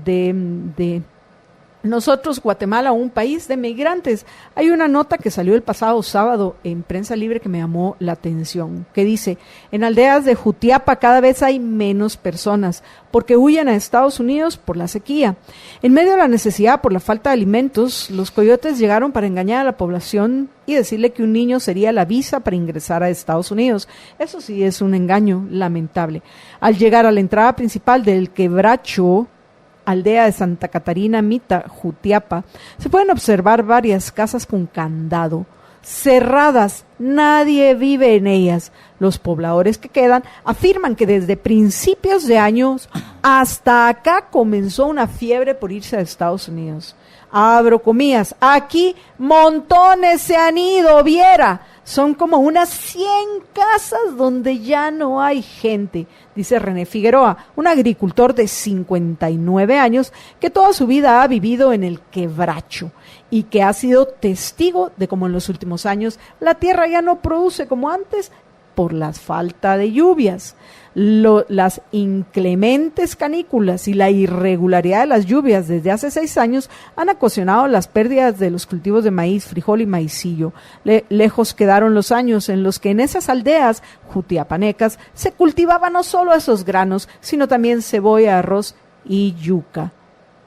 [SPEAKER 2] nosotros, Guatemala, un país de migrantes. Hay una nota que salió el pasado sábado en Prensa Libre que me llamó la atención, que dice, en aldeas de Jutiapa cada vez hay menos personas porque huyen a Estados Unidos por la sequía. En medio de la necesidad por la falta de alimentos, los coyotes llegaron para engañar a la población y decirle que un niño sería la visa para ingresar a Estados Unidos. Eso sí es un engaño lamentable. Al llegar a la entrada principal del Quebracho, aldea de Santa Catarina Mita, Jutiapa, se pueden observar varias casas con candado, cerradas, nadie vive en ellas. Los pobladores que quedan afirman que desde principios de años hasta acá comenzó una fiebre por irse a Estados Unidos. Abro comillas, aquí montones se han ido, viera. Son como unas 100 casas donde ya no hay gente, dice René Figueroa, un agricultor de 59 años que toda su vida ha vivido en el Quebracho y que ha sido testigo de cómo en los últimos años la tierra ya no produce como antes por la falta de lluvias. Las inclementes canículas y la irregularidad de las lluvias desde hace 6 años han ocasionado las pérdidas de los cultivos de maíz, frijol y maicillo. Lejos quedaron los años en los que en esas aldeas jutiapanecas se cultivaba no solo esos granos, sino también cebolla, arroz y yuca.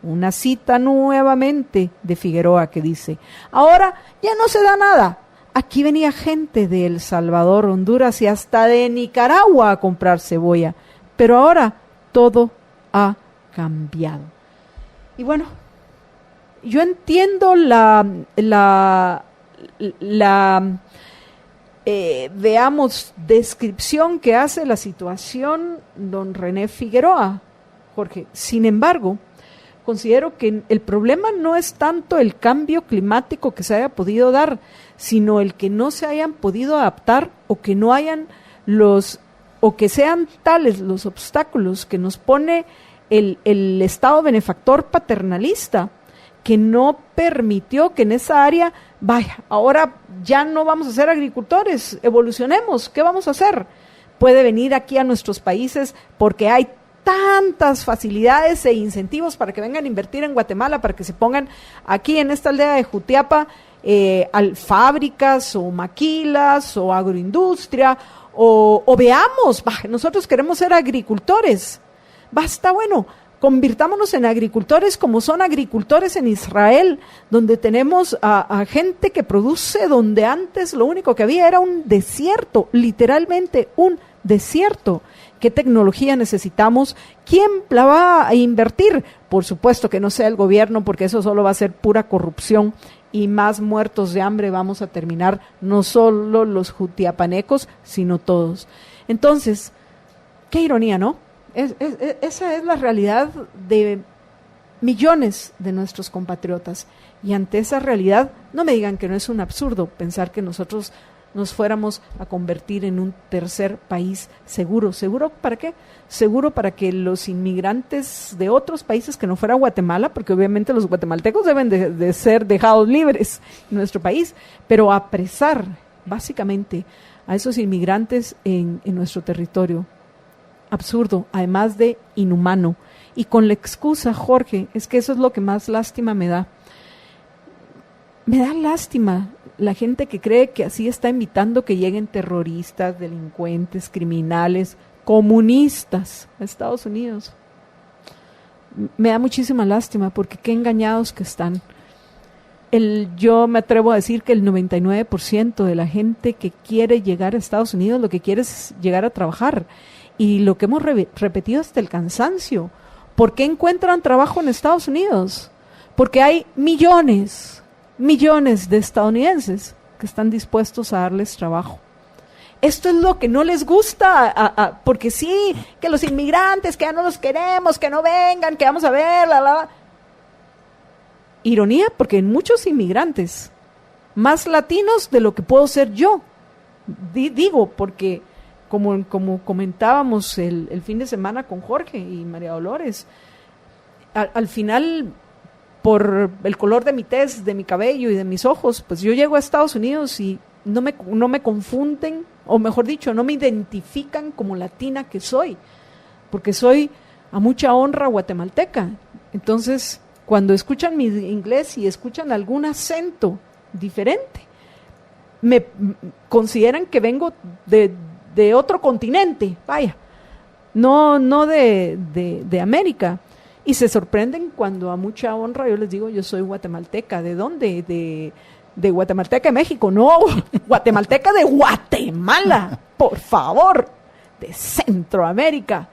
[SPEAKER 2] Una cita nuevamente de Figueroa que dice, ahora ya no se da nada. Aquí venía gente de El Salvador, Honduras y hasta de Nicaragua a comprar cebolla, pero ahora todo ha cambiado. Y bueno, yo entiendo veamos, descripción que hace la situación don René Figueroa, Jorge. Sin embargo, considero que el problema no es tanto el cambio climático que se haya podido dar, sino el que no se hayan podido adaptar o que no hayan o que sean tales los obstáculos que nos pone el Estado benefactor paternalista, que no permitió que en esa área, vaya, ahora ya no vamos a ser agricultores, evolucionemos, ¿qué vamos a hacer? Puede venir aquí a nuestros países porque hay tantas facilidades e incentivos para que vengan a invertir en Guatemala, para que se pongan aquí en esta aldea de Jutiapa fábricas o maquilas o agroindustria o veamos, nosotros queremos ser agricultores, está bueno, convirtámonos en agricultores como son agricultores en Israel, donde tenemos a gente que produce donde antes lo único que había era un desierto, literalmente un desierto. ¿Qué tecnología necesitamos? ¿Quién la va a invertir? Por supuesto que no sea el gobierno, porque eso solo va a ser pura corrupción y más muertos de hambre vamos a terminar, no solo los jutiapanecos, sino todos. Entonces, qué ironía, ¿no? Esa es la realidad de millones de nuestros compatriotas. Y ante esa realidad, no me digan que no es un absurdo pensar que nosotros nos fuéramos a convertir en un tercer país seguro. ¿Seguro para qué? Seguro para que los inmigrantes de otros países que no fuera Guatemala, porque obviamente los guatemaltecos deben de ser dejados libres en nuestro país, pero apresar básicamente a esos inmigrantes en nuestro territorio. Absurdo, además de inhumano. Y con la excusa, Jorge, es que eso es lo que más lástima me da. Me da lástima la gente que cree que así está invitando que lleguen terroristas, delincuentes, criminales, comunistas a Estados Unidos. Me da muchísima lástima porque qué engañados que están. Yo me atrevo a decir que el 99% de la gente que quiere llegar a Estados Unidos lo que quiere es llegar a trabajar. Y lo que hemos repetido hasta el cansancio. ¿Por qué encuentran trabajo en Estados Unidos? Porque hay millones de estadounidenses que están dispuestos a darles trabajo. Esto es lo que no les gusta, porque sí, que los inmigrantes, que ya no los queremos, que no vengan, que vamos a ver, Ironía, porque hay muchos inmigrantes, más latinos de lo que puedo ser yo. Digo, porque como comentábamos el fin de semana con Jorge y María Dolores, al final, por el color de mi tez, de mi cabello y de mis ojos, pues yo llego a Estados Unidos y no me confunden, o mejor dicho, no me identifican como latina que soy, porque soy a mucha honra guatemalteca. Entonces, cuando escuchan mi inglés y escuchan algún acento diferente, me consideran que vengo de otro continente, vaya, no de América. Y se sorprenden cuando a mucha honra yo les digo, yo soy guatemalteca. ¿De dónde? De Guatemalteca de México. No, guatemalteca de Guatemala, por favor, de Centroamérica,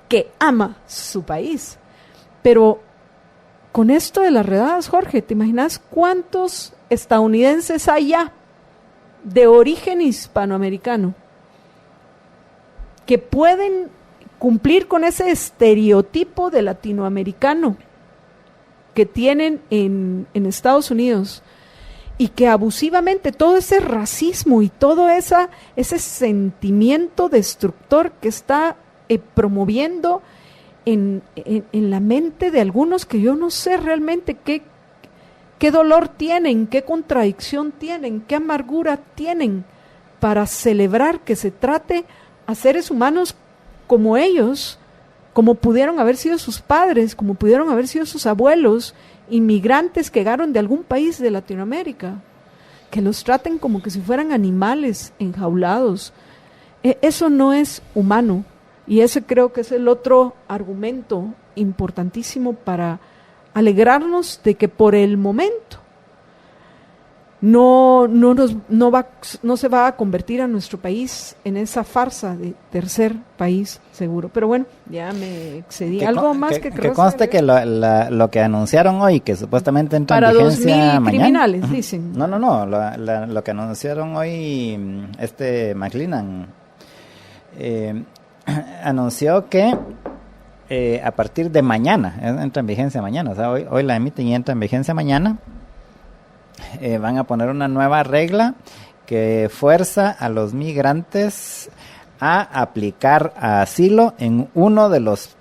[SPEAKER 2] que ama su país. Pero con esto de las redadas, Jorge, ¿te imaginas cuántos estadounidenses hay ya de origen hispanoamericano que pueden cumplir con ese estereotipo de latinoamericano que tienen en Estados Unidos y que abusivamente todo ese racismo y todo ese sentimiento destructor que está promoviendo en la mente de algunos, que yo no sé realmente qué dolor tienen, qué contradicción tienen, qué amargura tienen para celebrar que se trate a seres humanos como ellos, como pudieron haber sido sus padres, como pudieron haber sido sus abuelos, inmigrantes que llegaron de algún país de Latinoamérica, que los traten como que si fueran animales enjaulados. Eso no es humano, y ese creo que es el otro argumento importantísimo para alegrarnos de que por el momento no se va a convertir a nuestro país en esa farsa de tercer país seguro. Pero bueno, ya me excedí. ¿Algo más que
[SPEAKER 3] conste que lo que anunciaron hoy, que supuestamente entra
[SPEAKER 2] para
[SPEAKER 3] en vigencia
[SPEAKER 2] 2,000
[SPEAKER 3] mañana,
[SPEAKER 2] criminales, dicen.
[SPEAKER 3] No, lo que anunciaron hoy, McClellan anunció que a partir de mañana, entra en vigencia mañana, o sea, hoy la emiten y entra en vigencia mañana, van a poner una nueva regla que fuerza a los migrantes a aplicar asilo en uno de los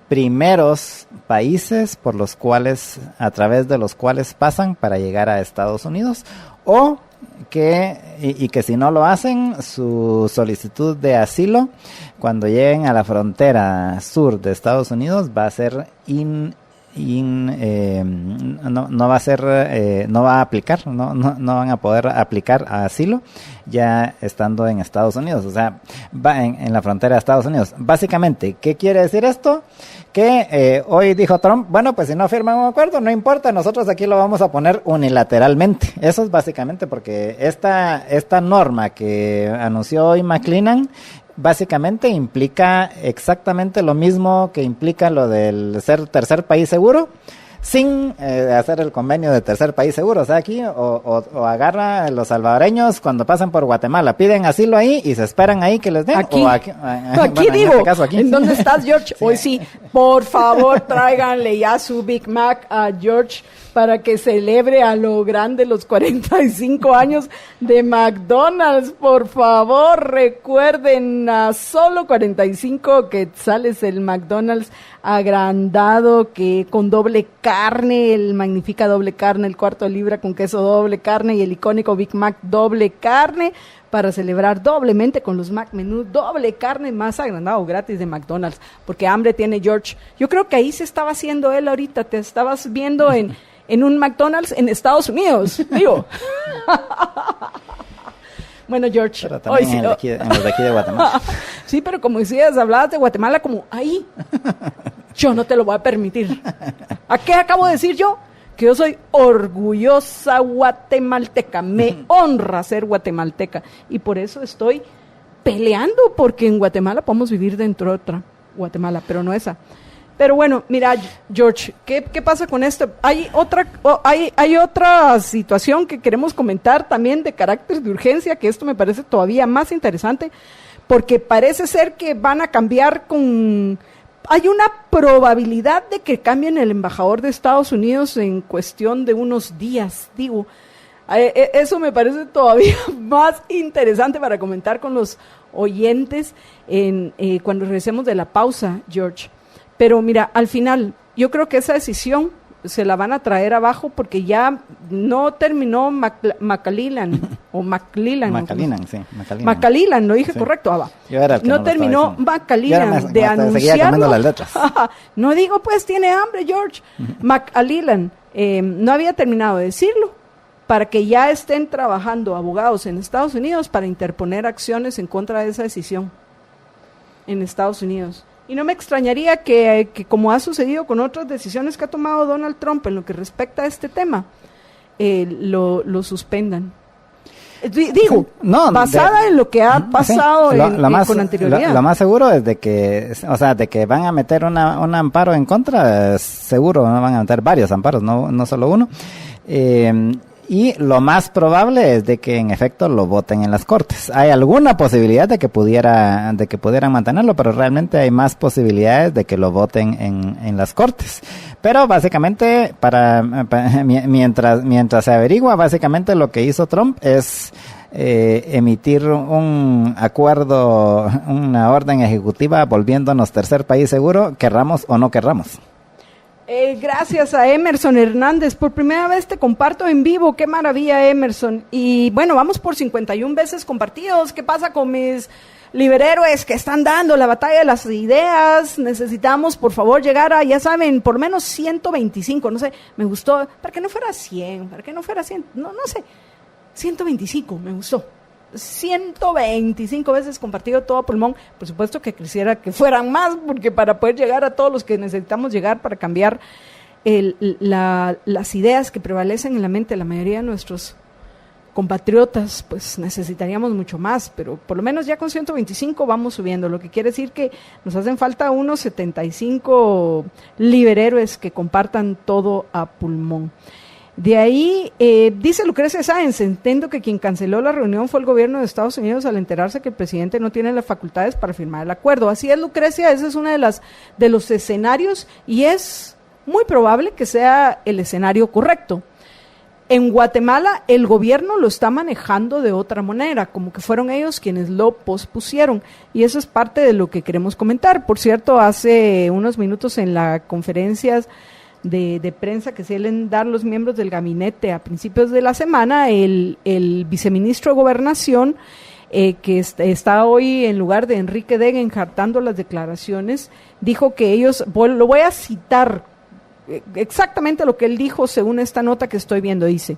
[SPEAKER 3] primeros países por los cuales, a través de los cuales pasan para llegar a Estados Unidos, o que si no lo hacen, su solicitud de asilo cuando lleguen a la frontera sur de Estados Unidos va a ser no va a aplicar, no van a poder aplicar a asilo ya estando en Estados Unidos, o sea, va en la frontera de Estados Unidos. Básicamente, ¿qué quiere decir esto? Que hoy dijo Trump, bueno, pues si no firman un acuerdo, no importa, nosotros aquí lo vamos a poner unilateralmente. Eso es básicamente porque esta norma que anunció hoy McClellan básicamente implica exactamente lo mismo que implica lo del ser tercer país seguro, sin hacer el convenio de tercer país seguro. O sea, aquí o agarra a los salvadoreños cuando pasan por Guatemala, piden asilo ahí y se esperan ahí que les den.
[SPEAKER 2] Aquí,
[SPEAKER 3] o aquí
[SPEAKER 2] aquí
[SPEAKER 3] bueno,
[SPEAKER 2] digo,
[SPEAKER 3] en este caso, aquí.
[SPEAKER 2] ¿En dónde estás, George?
[SPEAKER 3] Sí.
[SPEAKER 2] Hoy sí, por favor, tráiganle ya su Big Mac a George para que celebre a lo grande los 45 años de McDonald's. Por favor, recuerden, a solo 45 quetzales el McDonald's agrandado, que con doble carne, el magnífica doble carne, el cuarto de libra con queso doble carne y el icónico Big Mac doble carne, para celebrar doblemente con los Mac Menú, doble carne más agrandado gratis de McDonald's, porque hambre tiene George. Yo creo que ahí se estaba haciendo él ahorita, te estabas viendo en un McDonald's en Estados Unidos, digo. Bueno, George,
[SPEAKER 3] pero también
[SPEAKER 2] hoy
[SPEAKER 3] en los de aquí de Guatemala.
[SPEAKER 2] Sí, pero como decías, hablabas de Guatemala como ahí. Yo no te lo voy a permitir. ¿A qué acabo de decir yo? Que yo soy orgullosa guatemalteca. Me honra ser guatemalteca. Y por eso estoy peleando, porque en Guatemala podemos vivir dentro de otra Guatemala, pero no esa. Pero bueno, mira, George, ¿qué pasa con esto? Hay otra situación que queremos comentar también de carácter de urgencia, que esto me parece todavía más interesante, porque parece ser que van a cambiar hay una probabilidad de que cambien el embajador de Estados Unidos en cuestión de unos días, digo. Eso me parece todavía más interesante para comentar con los oyentes cuando regresemos de la pausa, George. Pero mira, al final, yo creo que esa decisión se la van a traer abajo porque ya no terminó McClellan, lo dije sí. Correcto, Ava. No terminó McClellan de anunciarlo. Las letras. No digo, pues tiene hambre, George. McClellan no había terminado de decirlo para que ya estén trabajando abogados en Estados Unidos para interponer acciones en contra de esa decisión en Estados Unidos. Y no me extrañaría que como ha sucedido con otras decisiones que ha tomado Donald Trump en lo que respecta a este tema, lo suspendan. Digo, basada en lo que ha pasado con anterioridad.
[SPEAKER 3] Lo más seguro es de que van a meter un amparo en contra, seguro, no van a meter varios amparos, no solo uno. Y lo más probable es de que en efecto lo voten en las cortes. Hay alguna posibilidad de que pudieran mantenerlo, pero realmente hay más posibilidades de que lo voten en las cortes. Pero básicamente, mientras se averigua, básicamente lo que hizo Trump es emitir un acuerdo, una orden ejecutiva volviéndonos tercer país seguro, querramos o no querramos.
[SPEAKER 2] Gracias a Emerson Hernández, por primera vez te comparto en vivo, qué maravilla, Emerson. Y bueno, vamos por 51 veces compartidos. ¿Qué pasa con mis liberhéroes que están dando la batalla de las ideas? Necesitamos, por favor, llegar a, ya saben, por lo menos 125, no sé, me gustó, para que no fuera 100, no sé, 125, me gustó. 125 veces compartido todo a pulmón. Por supuesto que quisiera que fueran más, porque para poder llegar a todos los que necesitamos llegar para cambiar las ideas que prevalecen en la mente de la mayoría de nuestros compatriotas, pues necesitaríamos mucho más, pero por lo menos ya con 125 vamos subiendo, lo que quiere decir que nos hacen falta unos 75 liberhéroes que compartan todo a pulmón. De ahí, dice Lucrecia Sáenz, entiendo que quien canceló la reunión fue el gobierno de Estados Unidos al enterarse que el presidente no tiene las facultades para firmar el acuerdo. Así es, Lucrecia, ese es uno de los escenarios y es muy probable que sea el escenario correcto. En Guatemala el gobierno lo está manejando de otra manera, como que fueron ellos quienes lo pospusieron, y eso es parte de lo que queremos comentar. Por cierto, hace unos minutos en la conferencia de prensa que suelen dar los miembros del gabinete a principios de la semana, el viceministro de Gobernación, que está hoy en lugar de Enrique Degen jartando las declaraciones, dijo que ellos, lo voy a citar exactamente lo que él dijo según esta nota que estoy viendo, dice: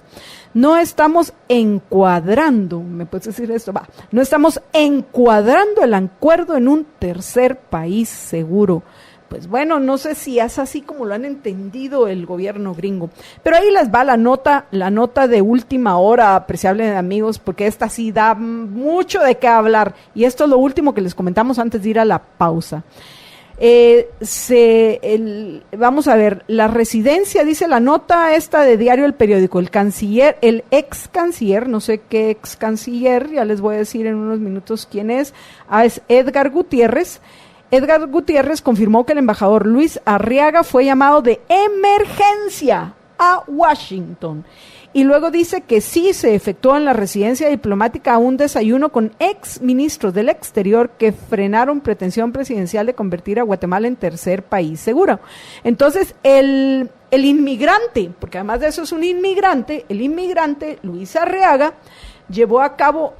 [SPEAKER 2] no estamos encuadrando, ¿me puedes decir esto? No estamos encuadrando el acuerdo en un tercer país seguro. Pues bueno, no sé si es así como lo han entendido el gobierno gringo, pero ahí les va la nota de última hora, apreciable amigos, porque esta sí da mucho de qué hablar, y esto es lo último que les comentamos antes de ir a la pausa. Vamos a ver, la residencia, dice la nota esta de Diario El Periódico, el ex canciller, no sé qué ex canciller, ya les voy a decir en unos minutos quién es Edgar Gutiérrez. Edgar Gutiérrez confirmó que el embajador Luis Arriaga fue llamado de emergencia a Washington. Y luego dice que sí se efectuó en la residencia diplomática un desayuno con ex ministros del exterior que frenaron pretensión presidencial de convertir a Guatemala en tercer país seguro. Entonces, el inmigrante, porque además de eso es un inmigrante, el inmigrante Luis Arriaga llevó a cabo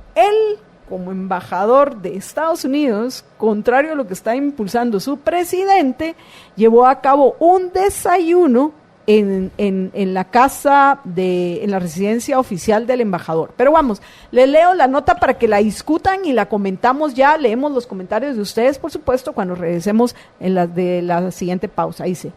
[SPEAKER 2] como embajador de Estados Unidos, contrario a lo que está impulsando su presidente, llevó a cabo un desayuno en la residencia oficial del embajador. Pero vamos, les leo la nota para que la discutan y la comentamos ya, leemos los comentarios de ustedes, por supuesto, cuando regresemos de la siguiente pausa. Dice: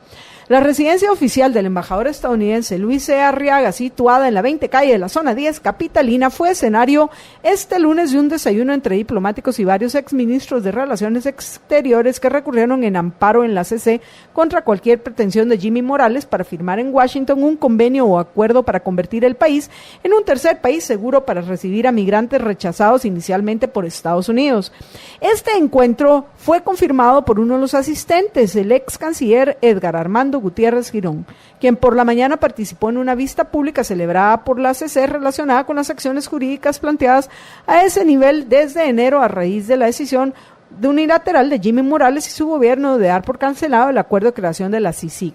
[SPEAKER 2] la residencia oficial del embajador estadounidense Luis C. Arriaga, situada en la 20 calle de la zona 10 capitalina, fue escenario este lunes de un desayuno entre diplomáticos y varios exministros de Relaciones Exteriores que recurrieron en amparo en la CC contra cualquier pretensión de Jimmy Morales para firmar en Washington un convenio o acuerdo para convertir el país en un tercer país seguro para recibir a migrantes rechazados inicialmente por Estados Unidos. Este encuentro fue confirmado por uno de los asistentes, el ex canciller Edgar Armando Gutiérrez Girón, quien por la mañana participó en una vista pública celebrada por la CC relacionada con las acciones jurídicas planteadas a ese nivel desde enero a raíz de la decisión de unilateral de Jimmy Morales y su gobierno de dar por cancelado el acuerdo de creación de la CICIG.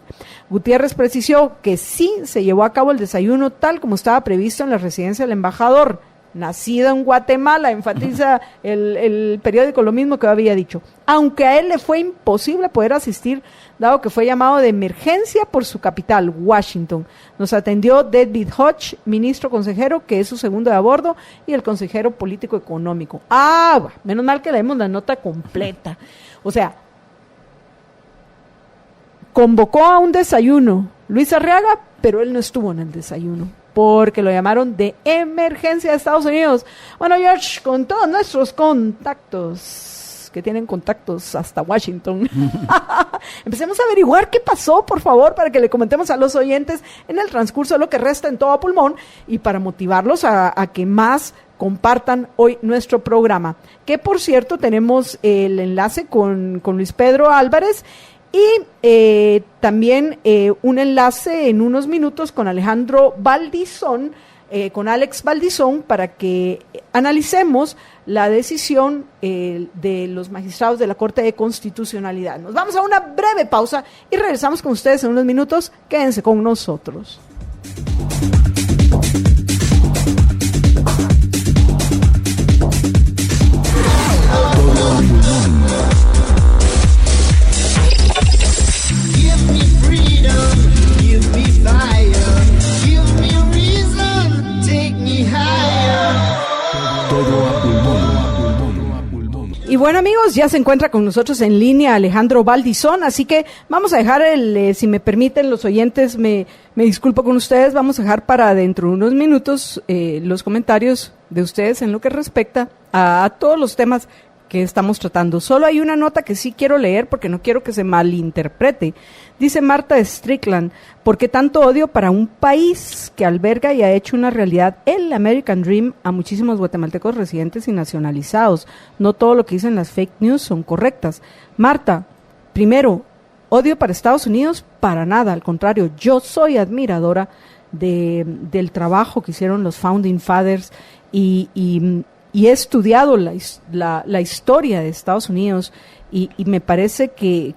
[SPEAKER 2] Gutiérrez precisó que sí se llevó a cabo el desayuno tal como estaba previsto en la residencia del embajador, nacido en Guatemala, enfatiza el periódico lo mismo que había dicho, aunque a él le fue imposible poder asistir, dado que fue llamado de emergencia por su capital, Washington. Nos atendió David Hodge, ministro consejero, que es su segundo de a bordo, y el consejero político económico. Menos mal que leemos la nota completa. O sea, convocó a un desayuno Luis Arriaga, pero él no estuvo en el desayuno, porque lo llamaron de emergencia de Estados Unidos. Bueno, George, con todos nuestros contactos, que tienen contactos hasta Washington, empecemos a averiguar qué pasó, por favor, para que le comentemos a los oyentes en el transcurso de lo que resta en Todo a Pulmón y para motivarlos a que más compartan hoy nuestro programa. Que, por cierto, tenemos el enlace con Luis Pedro Álvarez y también un enlace en unos minutos con Alejandro Valdizón, con Alex Valdizón, para que analicemos la decisión de los magistrados de la Corte de Constitucionalidad. Nos vamos a una breve pausa y regresamos con ustedes en unos minutos. Quédense con nosotros. Y bueno, amigos, ya se encuentra con nosotros en línea Alejandro Valdizón, así que vamos a dejar si me permiten los oyentes, me disculpo con ustedes, vamos a dejar para dentro de unos minutos los comentarios de ustedes en lo que respecta a todos los temas estamos tratando. Solo hay una nota que sí quiero leer porque no quiero que se malinterprete. Dice Marta Strickland, ¿por qué tanto odio para un país que alberga y ha hecho una realidad el American Dream a muchísimos guatemaltecos residentes y nacionalizados? No todo lo que dicen las fake news son correctas. Marta, primero, odio para Estados Unidos, para nada, al contrario, yo soy admiradora del trabajo que hicieron los Founding Fathers y he estudiado la historia de Estados Unidos y me parece que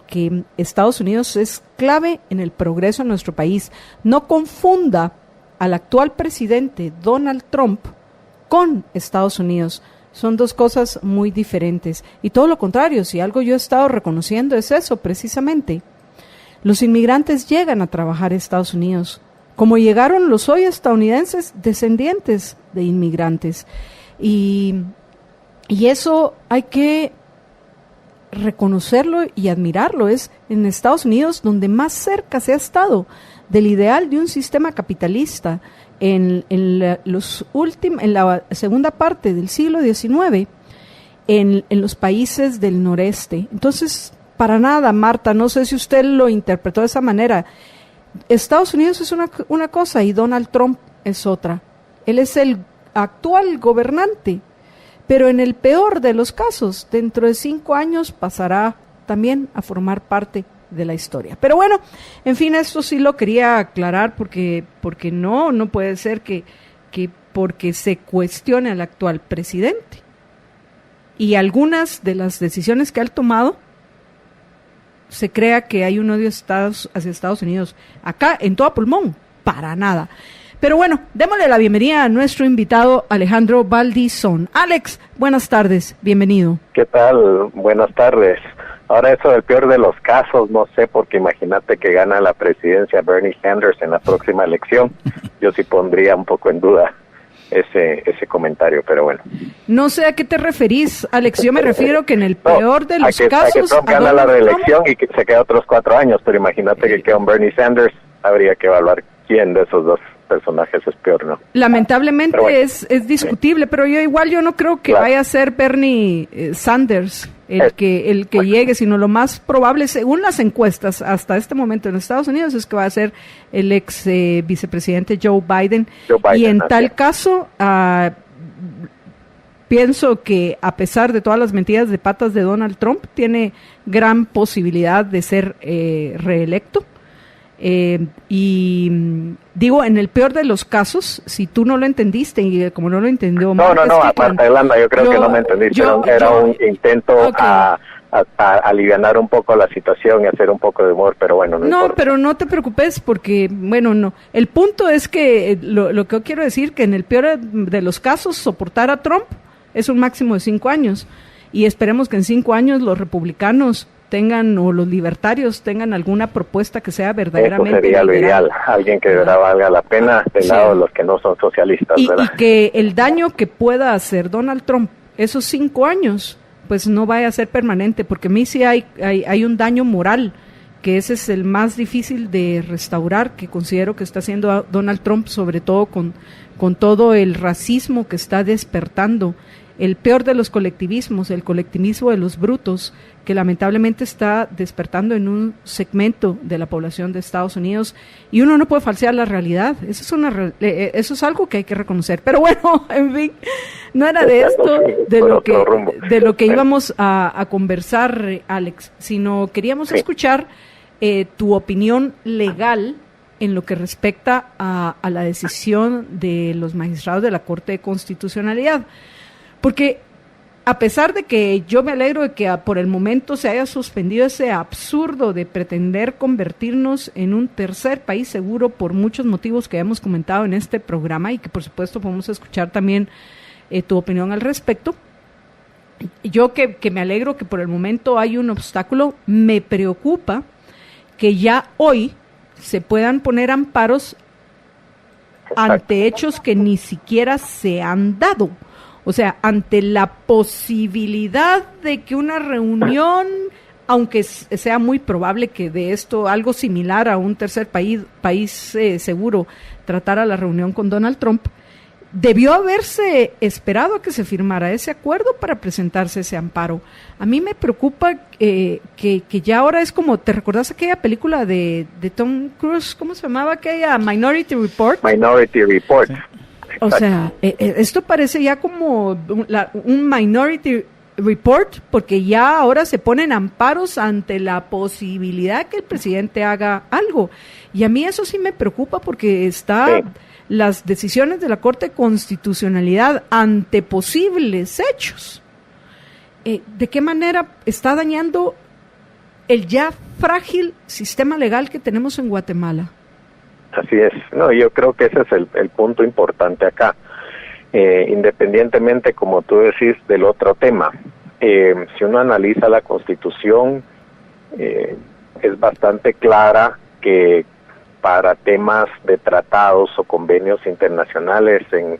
[SPEAKER 2] Estados Unidos es clave en el progreso de nuestro país. No confunda al actual presidente Donald Trump con Estados Unidos. Son dos cosas muy diferentes. Y todo lo contrario, si algo yo he estado reconociendo es eso, precisamente. Los inmigrantes llegan a trabajar a Estados Unidos, como llegaron los hoy estadounidenses descendientes de inmigrantes. Y eso hay que reconocerlo y admirarlo. Es en Estados Unidos donde más cerca se ha estado del ideal de un sistema capitalista en la segunda parte del siglo XIX en los países del noreste. Entonces, para nada, Marta, no sé si usted lo interpretó de esa manera. Estados Unidos es una cosa y Donald Trump es otra. Él es el actual gobernante, pero en el peor de los casos, dentro de 5 años pasará también a formar parte de la historia. Pero bueno, en fin, esto sí lo quería aclarar porque no puede ser que porque se cuestione al actual presidente y algunas de las decisiones que ha tomado se crea que hay un odio hacia Estados Unidos. Acá, en todo pulmón, para nada. Pero bueno, démosle la bienvenida a nuestro invitado Alejandro Valdizón. Alex, buenas tardes, bienvenido.
[SPEAKER 4] ¿Qué tal? Buenas tardes. Ahora eso del peor de los casos, no sé, porque imagínate que gana la presidencia Bernie Sanders en la próxima elección. Yo sí pondría un poco en duda ese comentario, pero bueno.
[SPEAKER 2] No sé a qué te referís, Alex. Yo me refiero que en el peor de los casos...
[SPEAKER 4] A que Trump gana la reelección y que se queda otros 4 años, pero imagínate que queda un Bernie Sanders, habría que evaluar quién de esos dos personajes es peor, ¿no?
[SPEAKER 2] Lamentablemente bueno, es discutible, sí. Pero yo no creo que vaya a ser Bernie Sanders el que llegue, sino lo más probable, según las encuestas hasta este momento en Estados Unidos, es que va a ser el ex vicepresidente Joe Biden. Y en tal caso, pienso que a pesar de todas las metidas de patas de Donald Trump, tiene gran posibilidad de ser reelecto. Y digo, en el peor de los casos, si tú no lo entendiste y como no lo entendió
[SPEAKER 4] Marta Yolanda, yo creo que no me entendiste, era un intento a alivianar un poco la situación y hacer un poco de humor, pero bueno, no importa.
[SPEAKER 2] Pero no te preocupes porque, bueno, no, el punto es que lo que yo quiero decir que en el peor de los casos soportar a Trump es un máximo de 5 años y esperemos que en 5 años los republicanos tengan o los libertarios tengan alguna propuesta que sea verdaderamente
[SPEAKER 4] eso sería liberal. Lo ideal, alguien que de verdad valga la pena del lado de los que no son socialistas, ¿verdad?
[SPEAKER 2] Y que el daño que pueda hacer Donald Trump esos 5 años pues no vaya a ser permanente, porque a mí sí hay un daño moral, que ese es el más difícil de restaurar, que considero que está haciendo Donald Trump, sobre todo con todo el racismo que está despertando, el peor de los colectivismos, el colectivismo de los brutos, que lamentablemente está despertando en un segmento de la población de Estados Unidos, y uno no puede falsear la realidad. Eso es algo que hay que reconocer. Pero bueno, en fin, no era de esto de lo que íbamos a conversar, Alex, sino queríamos escuchar tu opinión legal en lo que respecta a la decisión de los magistrados de la Corte de Constitucionalidad. Porque a pesar de que yo me alegro de que por el momento se haya suspendido ese absurdo de pretender convertirnos en un tercer país seguro por muchos motivos que hemos comentado en este programa y que por supuesto podemos escuchar también tu opinión al respecto, yo que me alegro que por el momento hay un obstáculo, me preocupa que ya hoy se puedan poner amparos ante hechos que ni siquiera se han dado. O sea, ante la posibilidad de que una reunión, aunque sea muy probable que de esto algo similar a un tercer país seguro tratara la reunión con Donald Trump, debió haberse esperado a que se firmara ese acuerdo para presentarse ese amparo. A mí me preocupa que ya ahora es como, ¿te recordás aquella película de Tom Cruise? ¿Cómo se llamaba aquella? Minority Report.
[SPEAKER 4] Minority Report. Sí.
[SPEAKER 2] O sea, esto parece ya como un Minority Report, porque ya ahora se ponen amparos ante la posibilidad que el presidente haga algo. Y a mí eso sí me preocupa porque está... Sí. Las decisiones de la Corte de Constitucionalidad ante posibles hechos. ¿De qué manera está dañando el ya frágil sistema legal que tenemos en Guatemala?
[SPEAKER 4] Así es. No, yo creo que ese es el punto importante acá. Independientemente, como tú decís, del otro tema. Si uno analiza la Constitución, es bastante clara que para temas de tratados o convenios internacionales en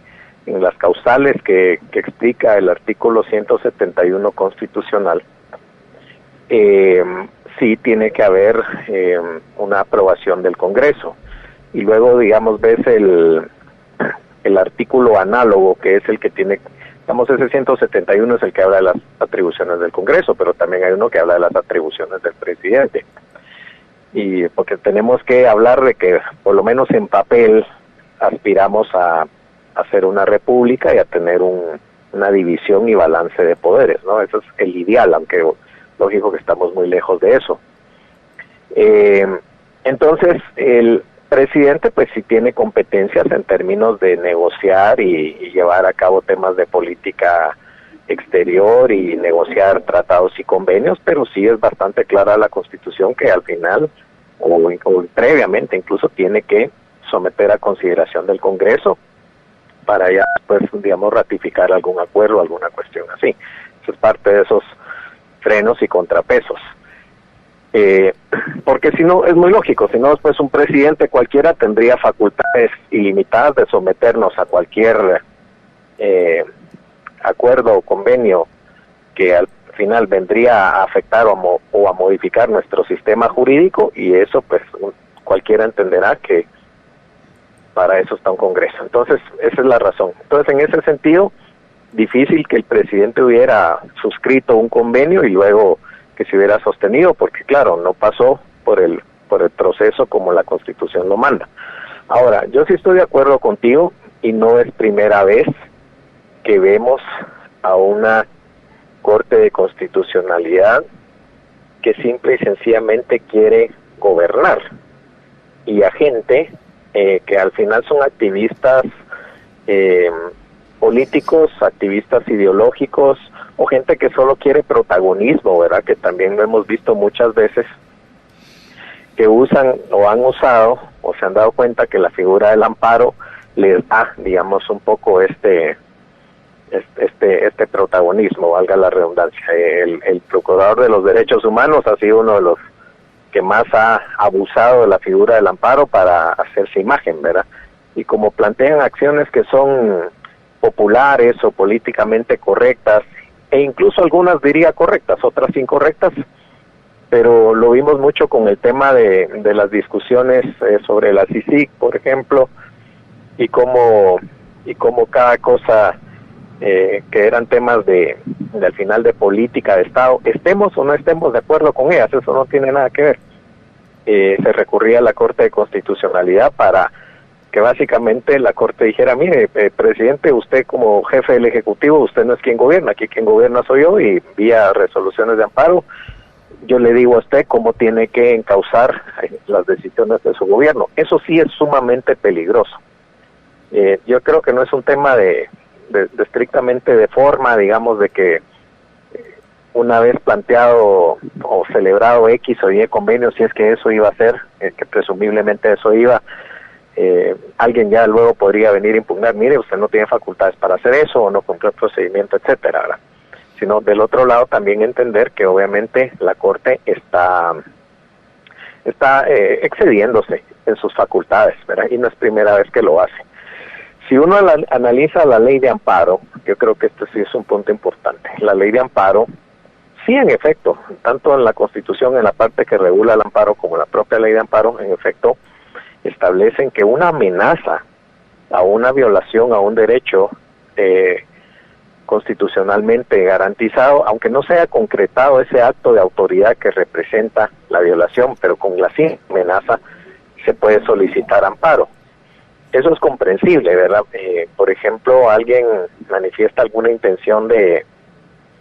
[SPEAKER 4] las causales que explica el artículo 171 constitucional, sí tiene que haber una aprobación del Congreso. Y luego, digamos, ves el artículo análogo, que es el que tiene, digamos, ese 171 es el que habla de las atribuciones del Congreso, pero también hay uno que habla de las atribuciones del presidente. Y porque tenemos que hablar de que, por lo menos en papel, aspiramos a hacer una república y a tener una división y balance de poderes, ¿no? Eso es el ideal, aunque lógico que estamos muy lejos de eso. Entonces, el presidente pues sí tiene competencias en términos de negociar y llevar a cabo temas de política exterior y negociar tratados y convenios, pero sí es bastante clara la Constitución que al final o previamente incluso tiene que someter a consideración del Congreso para ya pues digamos ratificar algún acuerdo, alguna cuestión así. Eso es parte de esos frenos y contrapesos. Porque si no, es muy lógico, si no, pues un presidente cualquiera tendría facultades ilimitadas de someternos a cualquier acuerdo o convenio que al final vendría a afectar o a modificar nuestro sistema jurídico, y eso pues cualquiera entenderá que para eso está un Congreso. Entonces, esa es la razón. Entonces, en ese sentido, difícil que el presidente hubiera suscrito un convenio y luego que se hubiera sostenido, porque claro, no pasó por el proceso como la Constitución lo manda. Ahora, yo sí estoy de acuerdo contigo, y no es primera vez que vemos a una Corte de Constitucionalidad que simple y sencillamente quiere gobernar, y a gente que al final son activistas políticos, activistas ideológicos, o gente que solo quiere protagonismo, ¿verdad? Que también lo hemos visto muchas veces, que usan o han usado o se han dado cuenta que la figura del amparo les da, digamos, un poco este protagonismo, valga la redundancia. El Procurador de los Derechos Humanos ha sido uno de los que más ha abusado de la figura del amparo para hacerse imagen, ¿verdad? Y como plantean acciones que son populares o políticamente correctas, e incluso algunas diría correctas, otras incorrectas, pero lo vimos mucho con el tema de las discusiones sobre la CICIG, por ejemplo, y cómo cada cosa que eran temas al final de política de Estado, estemos o no estemos de acuerdo con ellas, eso no tiene nada que ver. Se recurría a la Corte de Constitucionalidad para que básicamente la Corte dijera, mire, presidente, usted como jefe del Ejecutivo, usted no es quien gobierna, aquí quien gobierna soy yo, y vía resoluciones de amparo, yo le digo a usted cómo tiene que encauzar las decisiones de su gobierno. Eso sí es sumamente peligroso. Yo creo que no es un tema de estrictamente de forma, digamos, de que una vez planteado o celebrado X o Y convenio, si es que eso iba a ser, que presumiblemente eso iba, alguien ya luego podría venir a impugnar, mire, usted no tiene facultades para hacer eso, o no cumplió el procedimiento, etcétera, ¿verdad? Sino del otro lado también entender que obviamente la Corte está excediéndose en sus facultades, ¿verdad? Y no es primera vez que lo hace. Si uno analiza la ley de amparo, yo creo que este sí es un punto importante. La ley de amparo, sí, en efecto, tanto en la Constitución, en la parte que regula el amparo, como la propia ley de amparo, en efecto, establecen que una amenaza a una violación a un derecho constitucionalmente garantizado, aunque no se haya concretado ese acto de autoridad que representa la violación, pero con la amenaza se puede solicitar amparo. Eso es comprensible, ¿verdad? Por ejemplo, alguien manifiesta alguna intención de,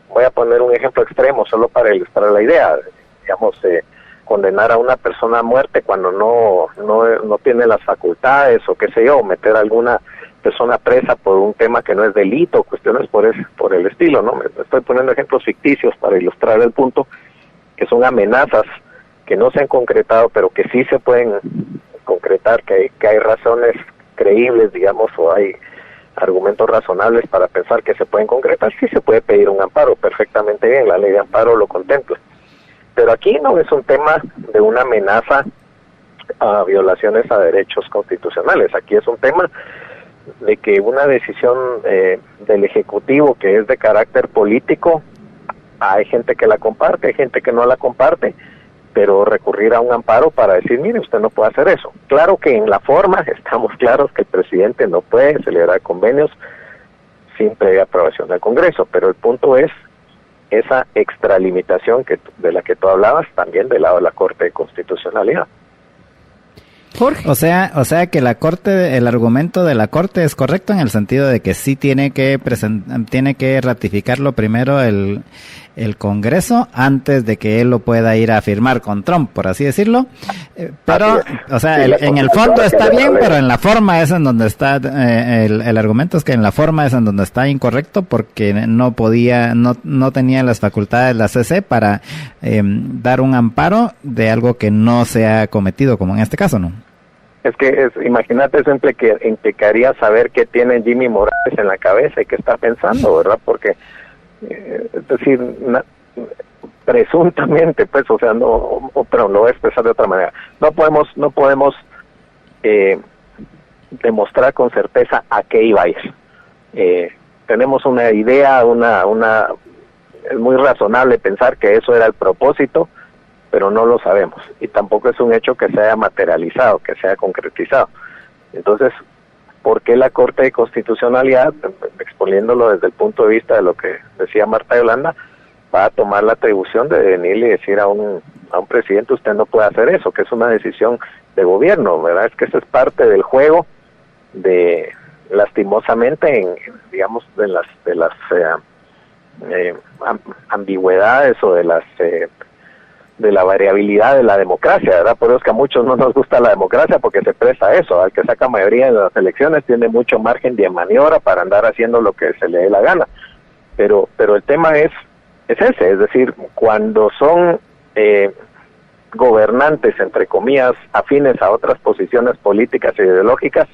[SPEAKER 4] voy a poner un ejemplo extremo solo para ilustrar la idea, digamos, condenar a una persona a muerte cuando no tiene las facultades o qué sé yo, meter a alguna persona presa por un tema que no es delito, cuestiones por el estilo, ¿no? Me estoy poniendo ejemplos ficticios para ilustrar el punto, que son amenazas que no se han concretado, pero que sí se pueden concretar, que hay razones creíbles, digamos, o hay argumentos razonables para pensar que se pueden concretar. Sí se puede pedir un amparo, perfectamente bien, la ley de amparo lo contempla. Pero aquí no es un tema de una amenaza a violaciones a derechos constitucionales, aquí es un tema de que una decisión del Ejecutivo que es de carácter político, hay gente que la comparte, hay gente que no la comparte, pero recurrir a un amparo para decir, mire, usted no puede hacer eso. Claro que en la forma estamos claros que el presidente no puede celebrar convenios sin previa aprobación del Congreso, pero el punto es esa extralimitación de la que tú hablabas, también del lado de la Corte de Constitucionalidad.
[SPEAKER 2] Jorge.
[SPEAKER 3] O sea que la Corte, el argumento de la Corte es correcto en el sentido de que sí tiene que ratificarlo primero el Congreso antes de que él lo pueda ir a firmar con Trump, por así decirlo. Pero, o sea, en el fondo está bien, pero en la forma es en donde está, el argumento es que en la forma es en donde está incorrecto porque no tenía las facultades la CC para dar un amparo de algo que no se ha cometido, como en este caso, ¿no?
[SPEAKER 4] Es que, imagínate, eso implicaría saber qué tiene Jimmy Morales en la cabeza y qué está pensando, ¿verdad? Porque, es decir, presuntamente, pues, o sea, pero lo voy a expresar de otra manera. No podemos demostrar con certeza a qué iba a ir. Tenemos una idea, es muy razonable pensar que eso era el propósito, pero no lo sabemos, y tampoco es un hecho que se haya materializado, que se haya concretizado. Entonces, ¿por qué la Corte de Constitucionalidad, exponiéndolo desde el punto de vista de lo que decía Marta Yolanda, va a tomar la atribución de venir y decir a un presidente, usted no puede hacer eso, que es una decisión de gobierno, ¿verdad? Es que eso es parte del juego de, lastimosamente, digamos, de las ambigüedades o de la variabilidad de la democracia, ¿verdad? Por eso es que a muchos no nos gusta la democracia porque se presta a eso, al que saca mayoría en las elecciones tiene mucho margen de maniobra para andar haciendo lo que se le dé la gana, pero el tema es ese, es decir, cuando son gobernantes, entre comillas, afines a otras posiciones políticas e ideológicas,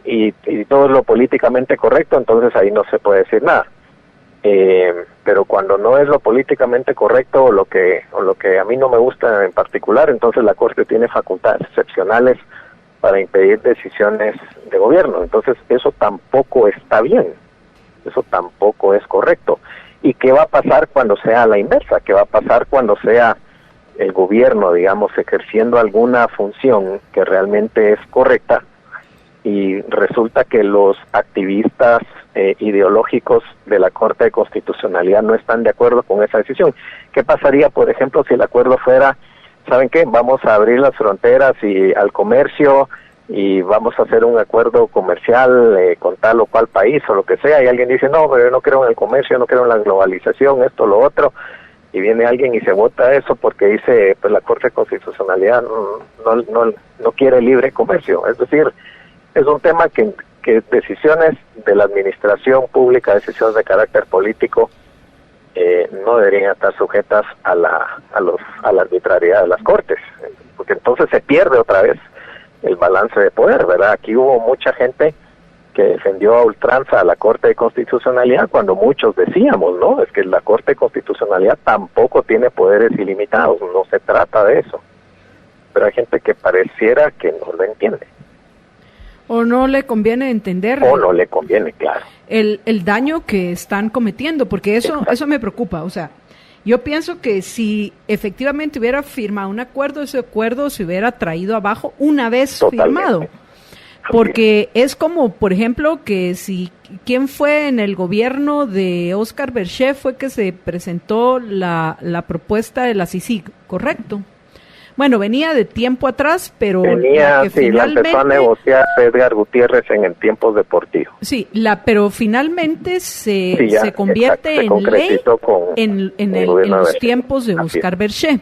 [SPEAKER 4] y todo es lo políticamente correcto, entonces ahí no se puede decir nada. Pero cuando no es lo políticamente correcto o lo que a mí no me gusta en particular, entonces la Corte tiene facultades excepcionales para impedir decisiones de gobierno. Entonces eso tampoco está bien, eso tampoco es correcto. ¿Y qué va a pasar cuando sea la inversa? ¿Qué va a pasar cuando sea el gobierno, digamos, ejerciendo alguna función que realmente es correcta y resulta que los activistas ideológicos de la Corte de Constitucionalidad no están de acuerdo con esa decisión? ¿Qué pasaría, por ejemplo, si el acuerdo fuera, ¿saben qué? Vamos a abrir las fronteras al comercio y vamos a hacer un acuerdo comercial con tal o cual país o lo que sea, y alguien dice, no, pero yo no creo en el comercio, no creo en la globalización, esto, lo otro, y viene alguien y se vota eso porque dice, pues la Corte de Constitucionalidad no quiere libre comercio? Es decir, es un tema que decisiones de la administración pública, decisiones de carácter político, no deberían estar sujetas a la arbitrariedad de las Cortes, porque entonces se pierde otra vez el balance de poder, ¿verdad? Aquí hubo mucha gente que defendió a ultranza a la Corte de Constitucionalidad cuando muchos decíamos, ¿no? Es que la Corte de Constitucionalidad tampoco tiene poderes ilimitados, no se trata de eso. Pero hay gente que pareciera que no lo entiende.
[SPEAKER 2] O no le conviene entender.
[SPEAKER 4] O no le conviene, claro.
[SPEAKER 2] El daño que están cometiendo, porque eso me preocupa. O sea, yo pienso que si efectivamente hubiera firmado un acuerdo, ese acuerdo se hubiera traído abajo una vez firmado. Porque es como, por ejemplo, que si quién fue en el gobierno de Oscar Berger fue que se presentó la propuesta de la CICIG, ¿correcto? Bueno, venía de tiempo atrás, pero
[SPEAKER 4] la empezó a negociar Edgar Gutiérrez en tiempos deportivos.
[SPEAKER 2] Sí, pero finalmente se convierte en ley en los tiempos de Oscar Berger. Sí.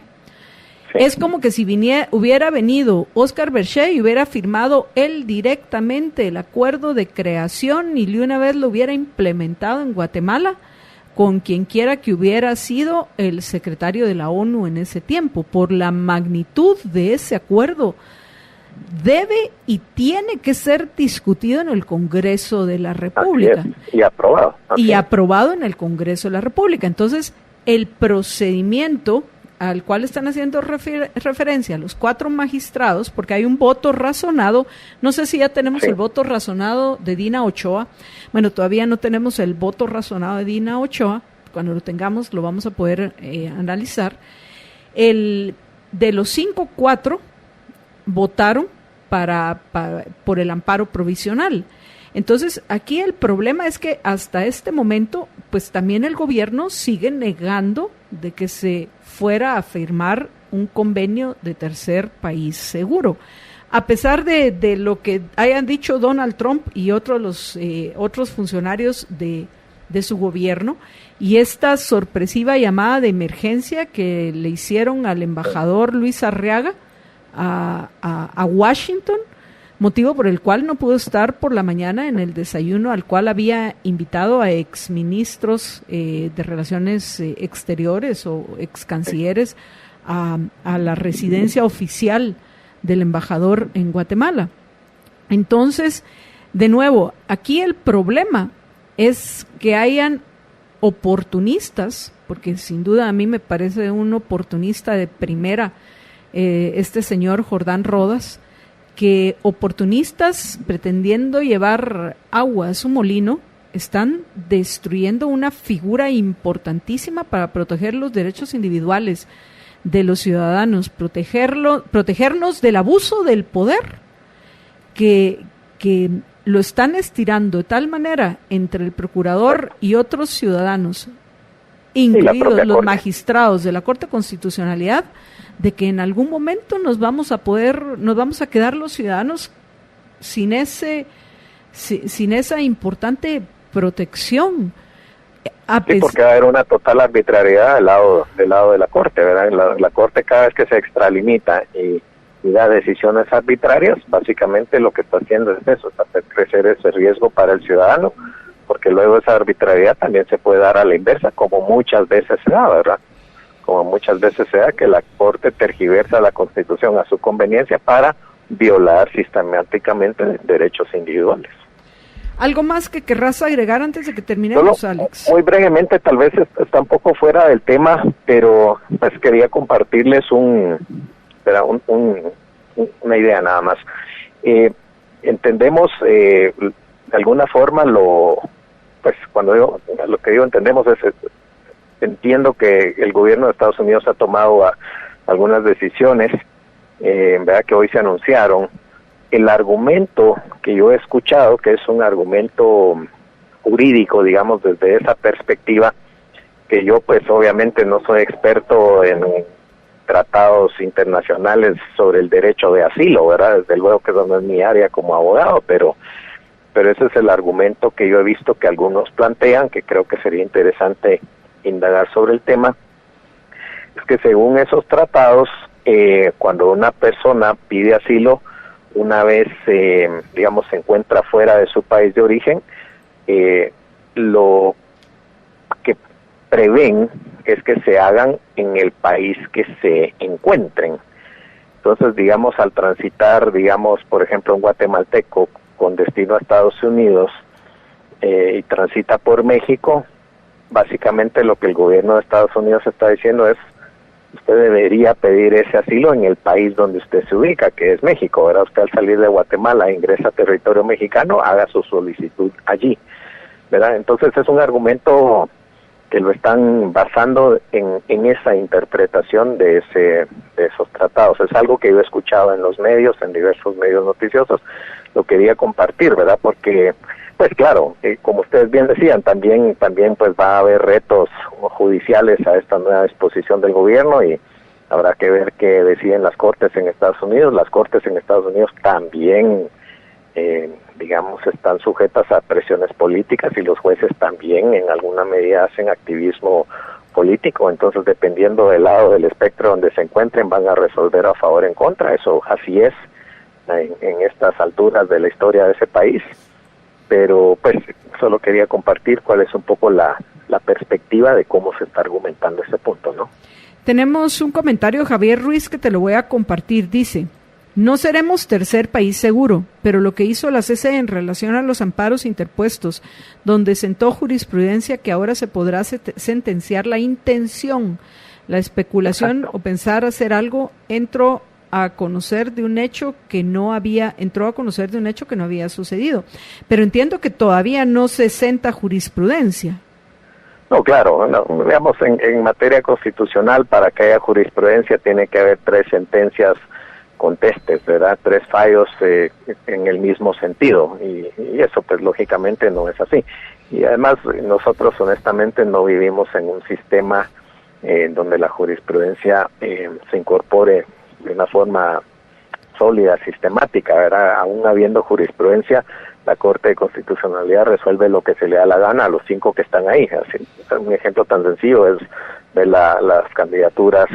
[SPEAKER 2] Es como que si hubiera venido Oscar Berger y hubiera firmado él directamente el acuerdo de creación y de una vez lo hubiera implementado en Guatemala con quien quiera que hubiera sido el secretario de la ONU en ese tiempo. Por la magnitud de ese acuerdo, debe y tiene que ser discutido en el Congreso de la República.
[SPEAKER 4] Y aprobado.
[SPEAKER 2] Aprobado en el Congreso de la República. Entonces, el procedimiento al cual están haciendo referencia los 4 magistrados, porque hay un voto razonado, no sé si ya tenemos el voto razonado de Dina Ochoa. Bueno, todavía no tenemos el voto razonado de Dina Ochoa, cuando lo tengamos lo vamos a poder analizar. De los 5, 4 votaron por el amparo provisional. Entonces, aquí el problema es que hasta este momento, pues también el gobierno sigue negando de que se fuera a firmar un convenio de tercer país seguro. A pesar de lo que hayan dicho Donald Trump y otros funcionarios de su gobierno, y esta sorpresiva llamada de emergencia que le hicieron al embajador Luis Arriaga a Washington, motivo por el cual no pudo estar por la mañana en el desayuno al cual había invitado a exministros de Relaciones Exteriores o excancilleres a la residencia oficial del embajador en Guatemala. Entonces, de nuevo, aquí el problema es que hayan oportunistas, porque sin duda a mí me parece un oportunista de primera este señor Jordán Rodas, que oportunistas pretendiendo llevar agua a su molino están destruyendo una figura importantísima para proteger los derechos individuales de los ciudadanos, protegernos del abuso del poder que lo están estirando de tal manera entre el procurador y otros ciudadanos, incluidos los magistrados de la Corte de Constitucionalidad, de que en algún momento nos vamos a quedar los ciudadanos sin esa importante protección.
[SPEAKER 4] Porque va a haber una total arbitrariedad del lado de la Corte, ¿verdad? La Corte, cada vez que se extralimita y da decisiones arbitrarias, básicamente lo que está haciendo es eso, es hacer crecer ese riesgo para el ciudadano, porque luego esa arbitrariedad también se puede dar a la inversa, como muchas veces se da, ¿verdad? Como muchas veces se da, que la Corte tergiversa la Constitución a su conveniencia para violar sistemáticamente derechos individuales.
[SPEAKER 2] ¿Algo más que querrás agregar antes de que terminemos, Alex?
[SPEAKER 4] Muy brevemente, tal vez está un poco fuera del tema, pero pues quería compartirles una idea nada más. Entendemos de alguna forma cuando digo lo que digo entendemos es entiendo que el gobierno de Estados Unidos ha tomado algunas decisiones, ¿verdad?, que hoy se anunciaron. El argumento que yo he escuchado, que es un argumento jurídico, digamos, desde esa perspectiva, que yo pues obviamente no soy experto en tratados internacionales sobre el derecho de asilo, ¿verdad? Desde luego que eso no es mi área como abogado, pero ese es el argumento que yo he visto que algunos plantean, que creo que sería interesante indagar sobre el tema. Es que según esos tratados, cuando una persona pide asilo, una vez, digamos, se encuentra fuera de su país de origen, lo que prevén es que se hagan en el país que se encuentren. Entonces, digamos, al transitar, digamos, por ejemplo, un guatemalteco con destino a Estados Unidos y transita por México, básicamente lo que el gobierno de Estados Unidos está diciendo es: usted debería pedir ese asilo en el país donde usted se ubica, que es México, ¿verdad? Usted al salir de Guatemala ingresa a territorio mexicano, haga su solicitud allí, ¿verdad? Entonces es un argumento que lo están basando en esa interpretación de esos tratados. Es algo que yo he escuchado en los medios, en diversos medios noticiosos, lo quería compartir, ¿verdad? Porque, pues claro, como ustedes bien decían, también pues va a haber retos judiciales a esta nueva disposición del gobierno y habrá que ver qué deciden las Cortes en Estados Unidos. Las Cortes en Estados Unidos también digamos, están sujetas a presiones políticas y los jueces también en alguna medida hacen activismo político, entonces dependiendo del lado del espectro donde se encuentren van a resolver a favor o en contra. Eso así es en estas alturas de la historia de ese país, pero pues solo quería compartir cuál es un poco la perspectiva de cómo se está argumentando ese punto, ¿no?
[SPEAKER 2] Tenemos un comentario de Javier Ruiz que te lo voy a compartir, dice: no seremos tercer país seguro, pero lo que hizo la CC en relación a los amparos interpuestos, donde sentó jurisprudencia que ahora se podrá sentenciar la intención, la especulación. Exacto. O pensar hacer algo, entró a conocer de un hecho que no había sucedido. Pero entiendo que todavía no se senta jurisprudencia.
[SPEAKER 4] No, claro, no, digamos, en materia constitucional, para que haya jurisprudencia tiene que haber 3 sentencias contestes, ¿verdad? 3 fallos en el mismo sentido, y eso pues lógicamente no es así. Y además nosotros honestamente no vivimos en un sistema donde la jurisprudencia se incorpore de una forma sólida, sistemática, ¿verdad? Aún habiendo jurisprudencia, la Corte de Constitucionalidad resuelve lo que se le da la gana a los 5 que están ahí. Así, un ejemplo tan sencillo es ver las candidaturas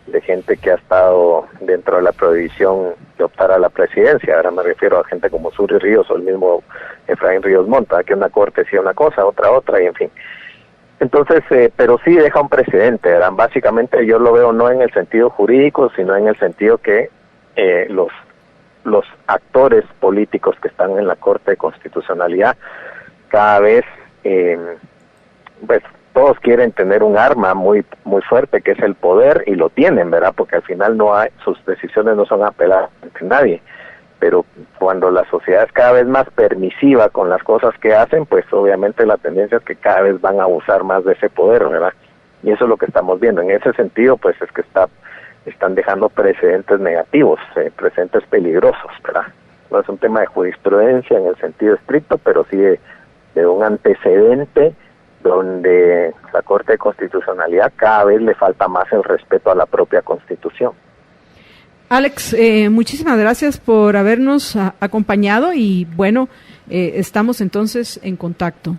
[SPEAKER 4] de gente que ha estado dentro de la prohibición de optar a la presidencia. Ahora me refiero a gente como Suri Ríos o el mismo Efraín Ríos Montt, que una corte decía una cosa, otra, y en fin. Entonces, pero sí deja un precedente, ¿verdad? Básicamente yo lo veo no en el sentido jurídico, sino en el sentido que los actores políticos que están en la Corte de Constitucionalidad cada vez, pues, todos quieren tener un arma muy fuerte, que es el poder, y lo tienen, ¿verdad? Porque al final sus decisiones no son apeladas ante nadie. Pero cuando la sociedad es cada vez más permisiva con las cosas que hacen, pues obviamente la tendencia es que cada vez van a abusar más de ese poder, ¿verdad? Y eso es lo que estamos viendo. En ese sentido, pues es que están dejando precedentes negativos, precedentes peligrosos, ¿verdad? No es un tema de jurisprudencia en el sentido estricto, pero sí de un antecedente donde la Corte de Constitucionalidad cada vez le falta más el respeto a la propia Constitución.
[SPEAKER 2] Alex, muchísimas gracias por habernos acompañado y bueno, estamos entonces en contacto.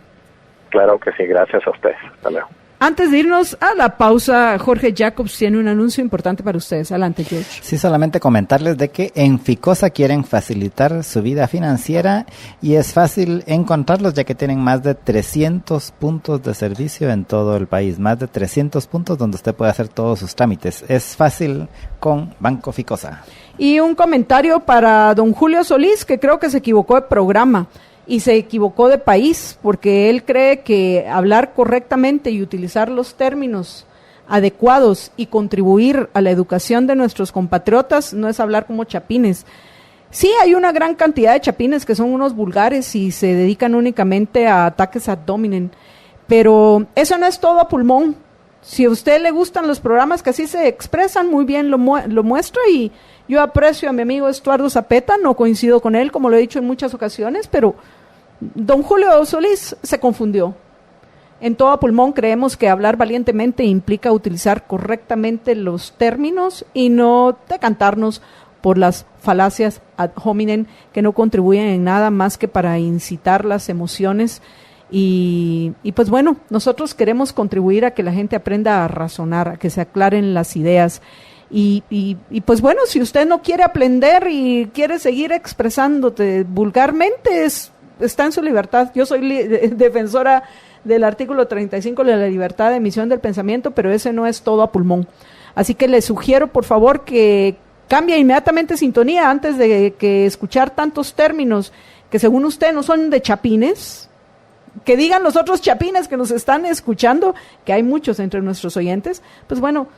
[SPEAKER 4] Claro que sí, gracias a ustedes. Hasta luego.
[SPEAKER 2] Antes de irnos a la pausa, Jorge Jacobs tiene un anuncio importante para ustedes. Adelante, George.
[SPEAKER 3] Sí, solamente comentarles de que en Ficosa quieren facilitar su vida financiera y es fácil encontrarlos ya que tienen más de 300 puntos de servicio en todo el país. Más de 300 puntos donde usted puede hacer todos sus trámites. Es fácil con Banco Ficosa.
[SPEAKER 2] Y un comentario para don Julio Solís, que creo que se equivocó de programa. Y se equivocó de país, porque él cree que hablar correctamente y utilizar los términos adecuados y contribuir a la educación de nuestros compatriotas no es hablar como chapines. Sí, hay una gran cantidad de chapines que son unos vulgares y se dedican únicamente a ataques ad hominem, pero eso no es todo a pulmón. Si a usted le gustan los programas que así se expresan, muy bien lo muestra, y yo aprecio a mi amigo Estuardo Zapeta, no coincido con él, como lo he dicho en muchas ocasiones, pero don Julio Solís se confundió. En todo a pulmón creemos que hablar valientemente implica utilizar correctamente los términos y no decantarnos por las falacias ad hominem que no contribuyen en nada más que para incitar las emociones. Y pues bueno, nosotros queremos contribuir a que la gente aprenda a razonar, a que se aclaren las ideas. Y pues bueno, si usted no quiere aprender y quiere seguir expresándote vulgarmente, está en su libertad. Yo soy defensora del artículo 35 de la libertad de emisión del pensamiento, pero ese no es todo a pulmón. Así que le sugiero, por favor, que cambie inmediatamente sintonía antes de que escuchar tantos términos que según usted no son de chapines. Que digan los otros chapines que nos están escuchando, que hay muchos entre nuestros oyentes. Pues bueno,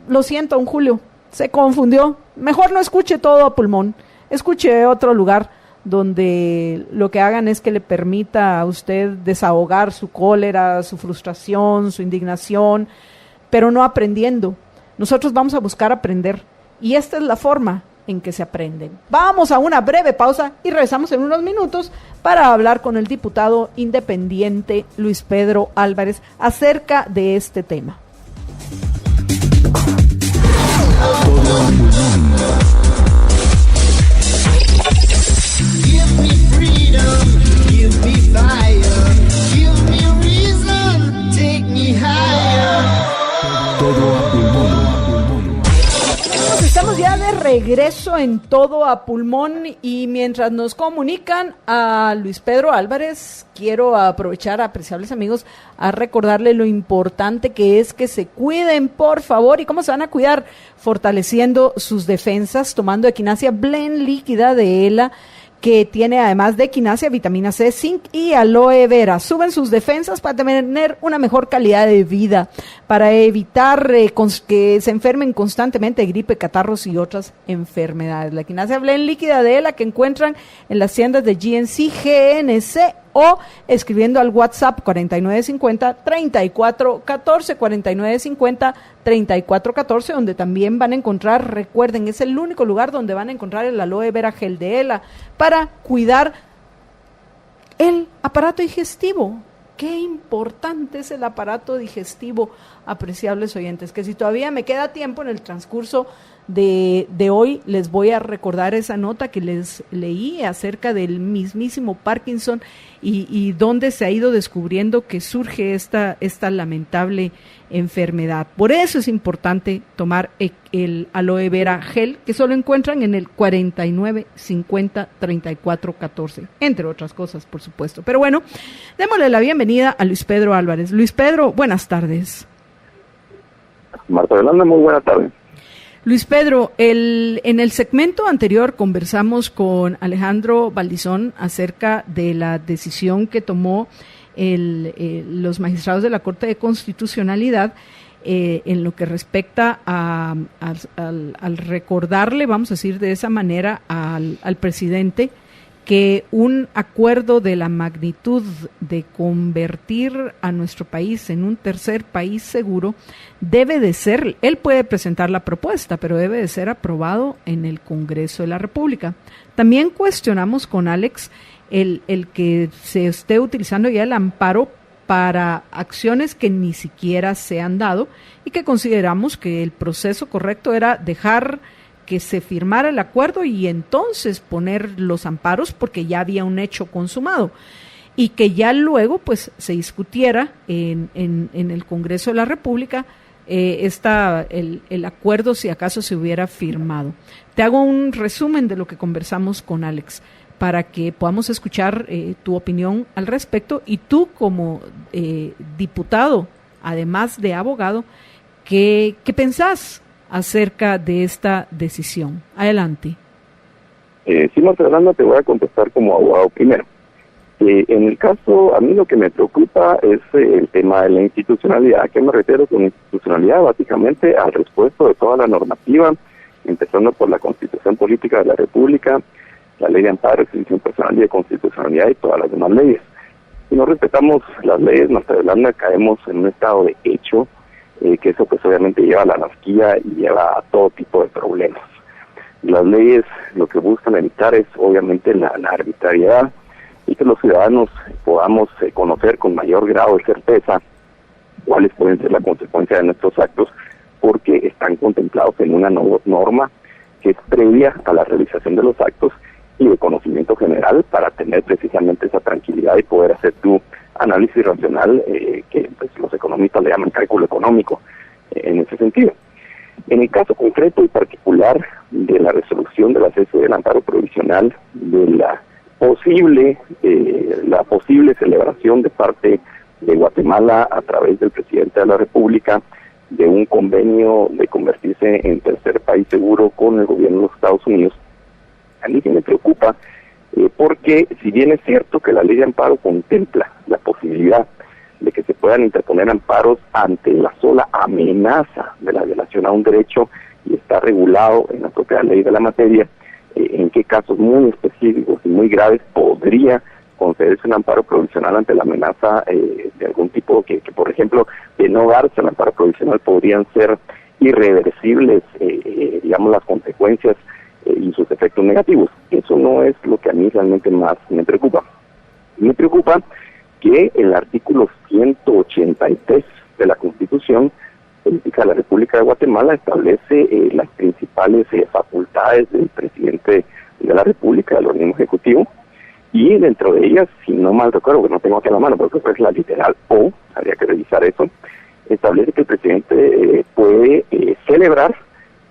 [SPEAKER 2] lo siento, don Julio, se confundió. Mejor no escuche todo a pulmón, escuche otro lugar donde lo que hagan es que le permita a usted desahogar su cólera, su frustración, su indignación, pero no aprendiendo. Nosotros vamos a buscar aprender, y esta es la forma en que se aprenden. Vamos a una breve pausa y regresamos en unos minutos para hablar con el diputado independiente Luis Pedro Álvarez acerca de este tema.
[SPEAKER 5] Give me freedom, give me fire, give me reason, take me higher.
[SPEAKER 1] Todo a pulmón.
[SPEAKER 2] Estamos ya de regreso en Todo a Pulmón, y mientras nos comunican a Luis Pedro Álvarez, quiero aprovechar, apreciables amigos, a recordarle lo importante que es que se cuiden, por favor. ¿Y cómo se van a cuidar? Fortaleciendo sus defensas, tomando Equinacia Blend líquida de ELA, que tiene además de equinacia, vitamina C, zinc y aloe vera. Suben sus defensas para tener una mejor calidad de vida, para evitar que se enfermen constantemente de gripe, catarros y otras enfermedades. La Equinacia Blend líquida de ELA, que encuentran en las tiendas de GNC, GNC, o escribiendo al WhatsApp 4950-3414, 4950-3414, donde también van a encontrar, recuerden, es el único lugar donde van a encontrar el aloe vera gel de ELA para cuidar el aparato digestivo. Qué importante es el aparato digestivo, apreciables oyentes, que si todavía me queda tiempo en el transcurso de hoy, les voy a recordar esa nota que les leí acerca del mismísimo Parkinson y dónde se ha ido descubriendo que surge esta lamentable enfermedad. Por eso es importante tomar el aloe vera gel, que solo encuentran en el 4950-3414, entre otras cosas, por supuesto. Pero bueno, démosle la bienvenida a Luis Pedro Álvarez. Luis Pedro, buenas tardes.
[SPEAKER 4] Marta Yolanda, muy buena tarde.
[SPEAKER 2] Luis Pedro, en el segmento anterior conversamos con Alejandro Valdizón acerca de la decisión que tomó los magistrados de la Corte de Constitucionalidad en lo que respecta al recordarle, vamos a decir de esa manera, al presidente, que un acuerdo de la magnitud de convertir a nuestro país en un tercer país seguro debe de ser, él puede presentar la propuesta, pero debe de ser aprobado en el Congreso de la República. También cuestionamos con Alex el que se esté utilizando ya el amparo para acciones que ni siquiera se han dado y que consideramos que el proceso correcto era dejar que se firmara el acuerdo y entonces poner los amparos, porque ya había un hecho consumado, y que ya luego pues se discutiera en el Congreso de la República el acuerdo, si acaso se hubiera firmado. Te hago un resumen de lo que conversamos con Alex para que podamos escuchar tu opinión al respecto, y tú como diputado, además de abogado, ¿qué pensás acerca de esta decisión? Adelante.
[SPEAKER 4] Sí, Marta Yolanda, te voy a contestar como abogado primero. En el caso, a mí lo que me preocupa es el tema de la institucionalidad. ¿A qué me refiero con institucionalidad? Básicamente al respeto de toda la normativa, empezando por la Constitución Política de la República, la Ley de Amparo, Exhibición Personal y de Constitucionalidad y todas las demás leyes. Si no respetamos las leyes, Marta Yolanda, caemos en un estado de hecho, que eso pues obviamente lleva a la anarquía y lleva a todo tipo de problemas. Las leyes lo que buscan evitar es obviamente la arbitrariedad, y que los ciudadanos podamos conocer con mayor grado de certeza cuáles pueden ser las consecuencias de nuestros actos, porque están contemplados en una norma que es previa a la realización de los actos y de conocimiento general, para tener precisamente esa tranquilidad y poder hacer tu análisis racional, que pues, los economistas le llaman cálculo económico, en ese sentido. En el caso concreto y particular de la resolución de la cese del amparo provisional, de la posible celebración de parte de Guatemala a través del presidente de la República de un convenio de convertirse en tercer país seguro con el gobierno de los Estados Unidos, a mí sí me preocupa, porque si bien es cierto que la ley de amparo contempla la posibilidad de que se puedan interponer amparos ante la sola amenaza de la violación a un derecho, y está regulado en la propia ley de la materia,
[SPEAKER 6] en qué casos muy específicos y muy graves podría concederse un amparo provisional ante la amenaza de algún tipo que, por ejemplo, de no darse el amparo provisional podrían ser irreversibles, digamos, las consecuencias y sus efectos negativos. Eso no es lo que a mí realmente más me preocupa. Me preocupa que el artículo 183 de la Constitución Política de la República de Guatemala establece las principales facultades del presidente de la República, del organismo ejecutivo, y dentro de ellas, si no mal recuerdo, que no tengo aquí a la mano, porque es la literal O, habría que revisar eso, establece que el presidente puede celebrar,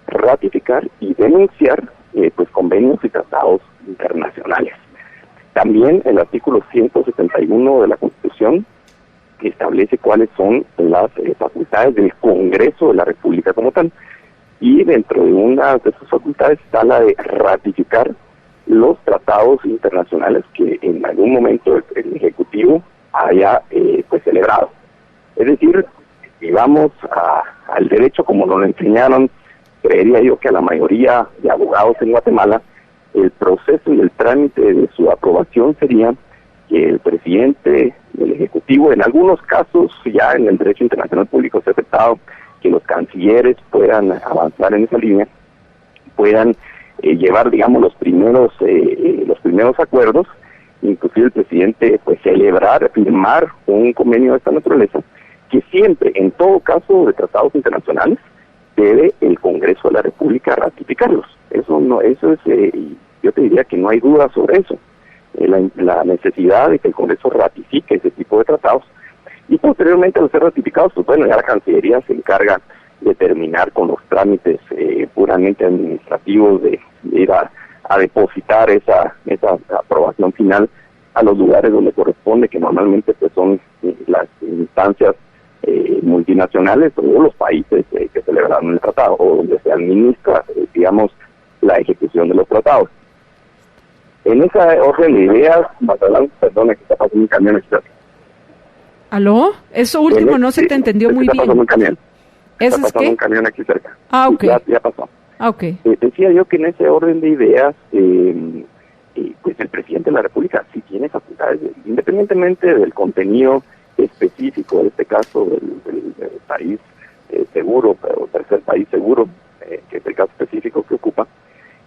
[SPEAKER 6] ratificar y denunciar pues convenios y tratados internacionales. También el artículo 171 de la Constitución establece cuáles son las facultades del Congreso de la República como tal. Y dentro de una de sus facultades está la de ratificar los tratados internacionales que en algún momento el Ejecutivo haya pues celebrado. Es decir, si vamos al derecho como nos lo enseñaron, creería yo que a la mayoría de abogados en Guatemala, el proceso y el trámite de su aprobación sería que el presidente del Ejecutivo, en algunos casos ya en el derecho internacional público se ha aceptado que los cancilleres puedan avanzar en esa línea, puedan llevar, digamos, los primeros acuerdos, inclusive el presidente pues celebrar, firmar un convenio de esta naturaleza, que siempre, en todo caso de tratados internacionales, debe el Congreso de la República ratificarlos. Eso es, yo te diría que no hay duda sobre eso. La necesidad de que el Congreso ratifique ese tipo de tratados, y posteriormente al ser ratificados, pues bueno, ya la Cancillería se encarga de terminar con los trámites puramente administrativos de ir a depositar esa aprobación final a los lugares donde corresponde, que normalmente pues son las instancias multinacionales o los países que celebraron el tratado, o donde se administra, digamos, la ejecución de los tratados. En esa orden de ideas, perdona que está pasando un camión aquí cerca.
[SPEAKER 2] ¿Aló? Eso último no se te entendió muy bien.
[SPEAKER 6] Está pasando un camión.
[SPEAKER 2] ¿Eso
[SPEAKER 6] está
[SPEAKER 2] es
[SPEAKER 6] pasando
[SPEAKER 2] qué?
[SPEAKER 6] un camión aquí cerca.
[SPEAKER 2] Ah, ok.
[SPEAKER 6] Ya pasó.
[SPEAKER 2] Ah, ok.
[SPEAKER 6] Decía yo que en ese orden de ideas, pues el presidente de la República sí tiene facultades, independientemente del contenido específico, en este caso del país seguro, pero tercer país seguro, que es el caso específico que ocupa,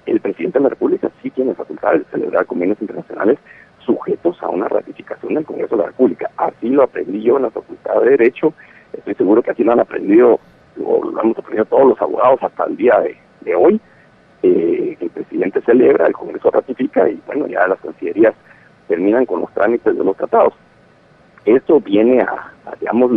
[SPEAKER 6] el presidente de la República sí tiene facultades de celebrar convenios internacionales sujetos a una ratificación del Congreso de la República. Así lo aprendí yo en la Facultad de Derecho, estoy seguro que así lo han aprendido, o lo hemos aprendido todos los abogados hasta el día de hoy. El presidente celebra, el Congreso ratifica y bueno, ya las cancillerías terminan con los trámites de los tratados. Esto viene digamos,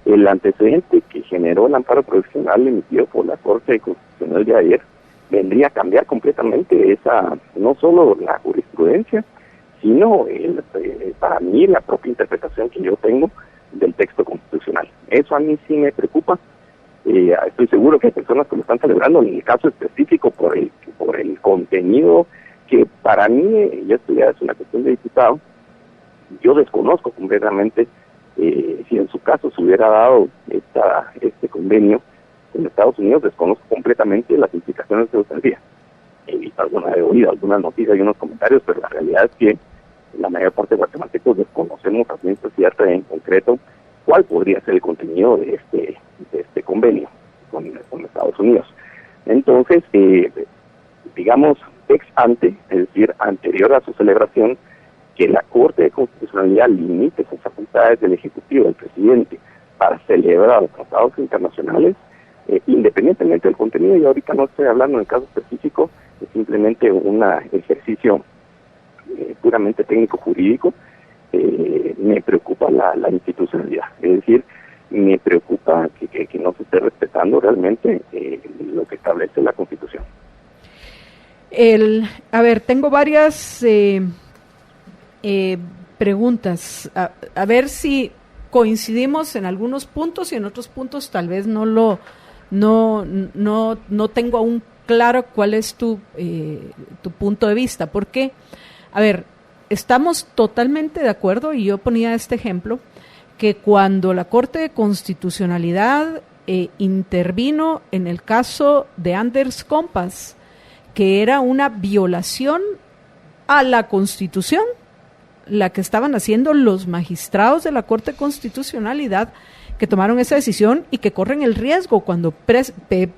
[SPEAKER 6] el antecedente que generó el amparo provisional emitido por la Corte Constitucional de ayer, vendría a cambiar completamente no solo la jurisprudencia, sino para mí la propia interpretación que yo tengo del texto constitucional. Eso a mí sí me preocupa. Estoy seguro que hay personas que lo están celebrando, en el caso específico por el contenido, que para mí, y esto ya es una cuestión de diputado, yo desconozco completamente si en su caso se hubiera dado este convenio en Estados Unidos, desconozco completamente las implicaciones que tendría. He visto algunas noticias y unos comentarios, pero la realidad es que la mayor parte de guatemaltecos desconocemos a ciencia cierta en concreto cuál podría ser el contenido de este convenio con Estados Unidos. Entonces, digamos, ex ante, es decir, anterior a su celebración, que la Corte de Constitucionalidad limite sus facultades del Ejecutivo, del presidente, para celebrar los tratados internacionales, independientemente del contenido, y ahorita no estoy hablando en el caso específico, es simplemente un ejercicio puramente técnico-jurídico, me preocupa la institucionalidad, es decir, me preocupa que no se esté respetando realmente lo que establece la Constitución.
[SPEAKER 2] A ver, tengo varias preguntas, a ver si coincidimos en algunos puntos y en otros puntos tal vez no tengo aún claro cuál es tu punto de vista. Porque, a ver, estamos totalmente de acuerdo, y yo ponía este ejemplo, que cuando la Corte de Constitucionalidad intervino en el caso de Anders Kompass, que era una violación a la Constitución, la que estaban haciendo los magistrados de la Corte de Constitucionalidad, que tomaron esa decisión y que corren el riesgo cuando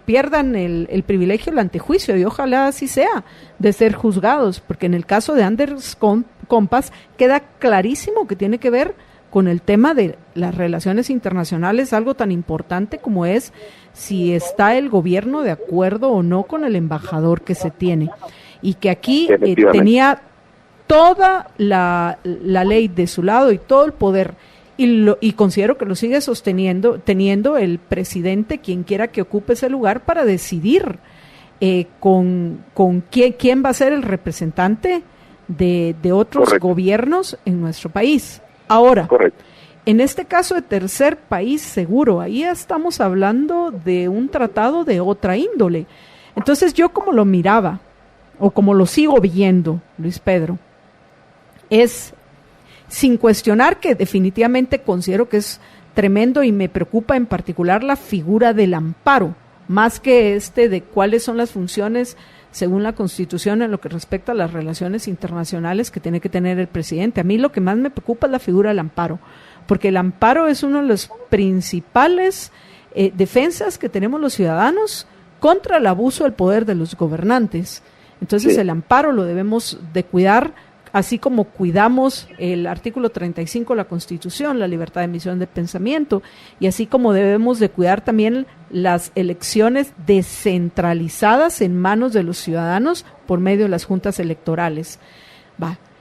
[SPEAKER 2] pierdan el privilegio del antejuicio, y ojalá así sea, de ser juzgados, porque en el caso de Anders Kompass queda clarísimo que tiene que ver con el tema de las relaciones internacionales, algo tan importante como es si está el gobierno de acuerdo o no con el embajador que se tiene, y que aquí tenía toda la ley de su lado y todo el poder, y considero que lo sigue teniendo el presidente, quien quiera que ocupe ese lugar, para decidir con quién va a ser el representante de otros
[SPEAKER 6] Correcto.
[SPEAKER 2] gobiernos en nuestro país. Ahora,
[SPEAKER 6] Correcto.
[SPEAKER 2] en este caso de tercer país seguro, ahí estamos hablando de un tratado de otra índole. Entonces yo, como lo miraba, o como lo sigo viendo, Luis Pedro, es, sin cuestionar que definitivamente considero que es tremendo y me preocupa en particular la figura del amparo, más que de cuáles son las funciones según la Constitución en lo que respecta a las relaciones internacionales que tiene que tener el presidente. A mí lo que más me preocupa es la figura del amparo, porque el amparo es uno de los principales defensas que tenemos los ciudadanos contra el abuso del poder de los gobernantes. Entonces el amparo lo debemos de cuidar, así como cuidamos el artículo 35 de la Constitución, la libertad de emisión de pensamiento, y así como debemos de cuidar también las elecciones descentralizadas en manos de los ciudadanos por medio de las juntas electorales.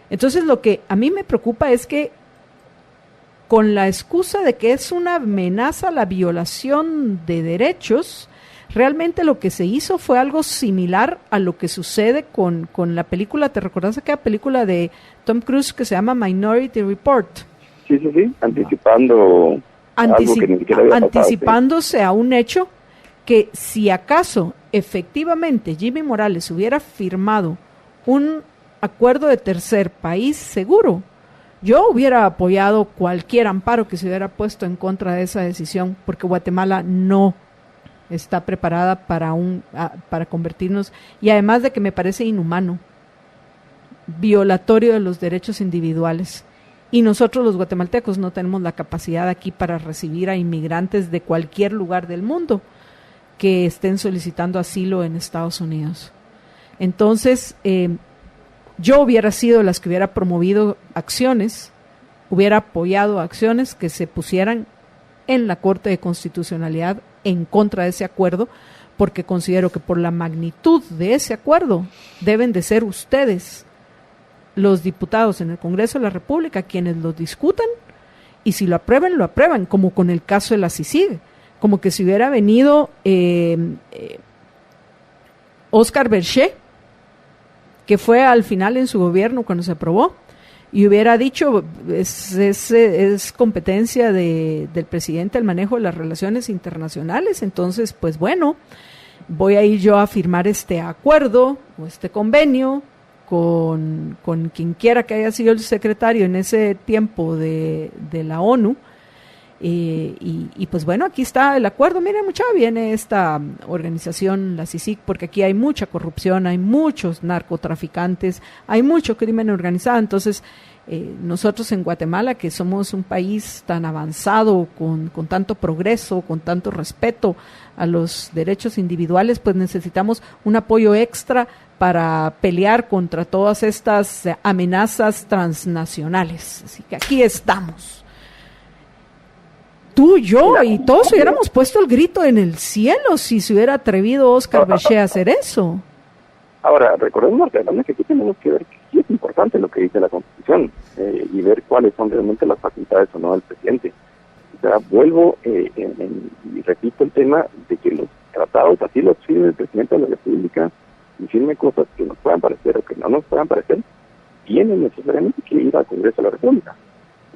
[SPEAKER 2] Entonces lo que a mí me preocupa es que, con la excusa de que es una amenaza a la violación de derechos, realmente lo que se hizo fue algo similar a lo que sucede con la película. ¿Te recordás aquella película de Tom Cruise que se llama Minority Report?
[SPEAKER 6] Sí, anticipando algo que ni siquiera había pasado,
[SPEAKER 2] anticipándose a un hecho que, si acaso efectivamente Jimmy Morales hubiera firmado un acuerdo de tercer país seguro, yo hubiera apoyado cualquier amparo que se hubiera puesto en contra de esa decisión, porque Guatemala no está preparada para convertirnos, y además de que me parece inhumano, violatorio de los derechos individuales. Y nosotros los guatemaltecos no tenemos la capacidad aquí para recibir a inmigrantes de cualquier lugar del mundo que estén solicitando asilo en Estados Unidos. Entonces, yo hubiera sido las que hubiera promovido acciones, hubiera apoyado acciones que se pusieran en la Corte de Constitucionalidad en contra de ese acuerdo, porque considero que por la magnitud de ese acuerdo deben de ser ustedes, los diputados en el Congreso de la República, quienes lo discutan, y si lo aprueban, como con el caso de la CICIG, como que si hubiera venido Oscar Berché, que fue al final en su gobierno cuando se aprobó, y hubiera dicho, es competencia del presidente el manejo de las relaciones internacionales, entonces pues bueno, voy a ir yo a firmar este acuerdo o este convenio con quien quiera que haya sido el secretario en ese tiempo de la ONU, y pues bueno, aquí está el acuerdo. Miren, mucha, viene esta organización, la CICIG, porque aquí hay mucha corrupción, hay muchos narcotraficantes, hay mucho crimen organizado. Entonces nosotros en Guatemala, que somos un país tan avanzado, con tanto progreso, con tanto respeto a los derechos individuales, pues necesitamos un apoyo extra para pelear contra todas estas amenazas transnacionales. Así que aquí estamos. Tú, yo y todos hubiéramos puesto el grito en el cielo si se hubiera atrevido Oscar Berché a hacer eso.
[SPEAKER 6] Ahora, recordemos que aquí tenemos que ver que sí es importante lo que dice la Constitución y ver cuáles son realmente las facultades o no del presidente. O sea, vuelvo y repito el tema de que los tratados así los firme el presidente de la República y firme cosas que nos puedan parecer o que no nos puedan parecer, tienen necesariamente que ir al Congreso de la República.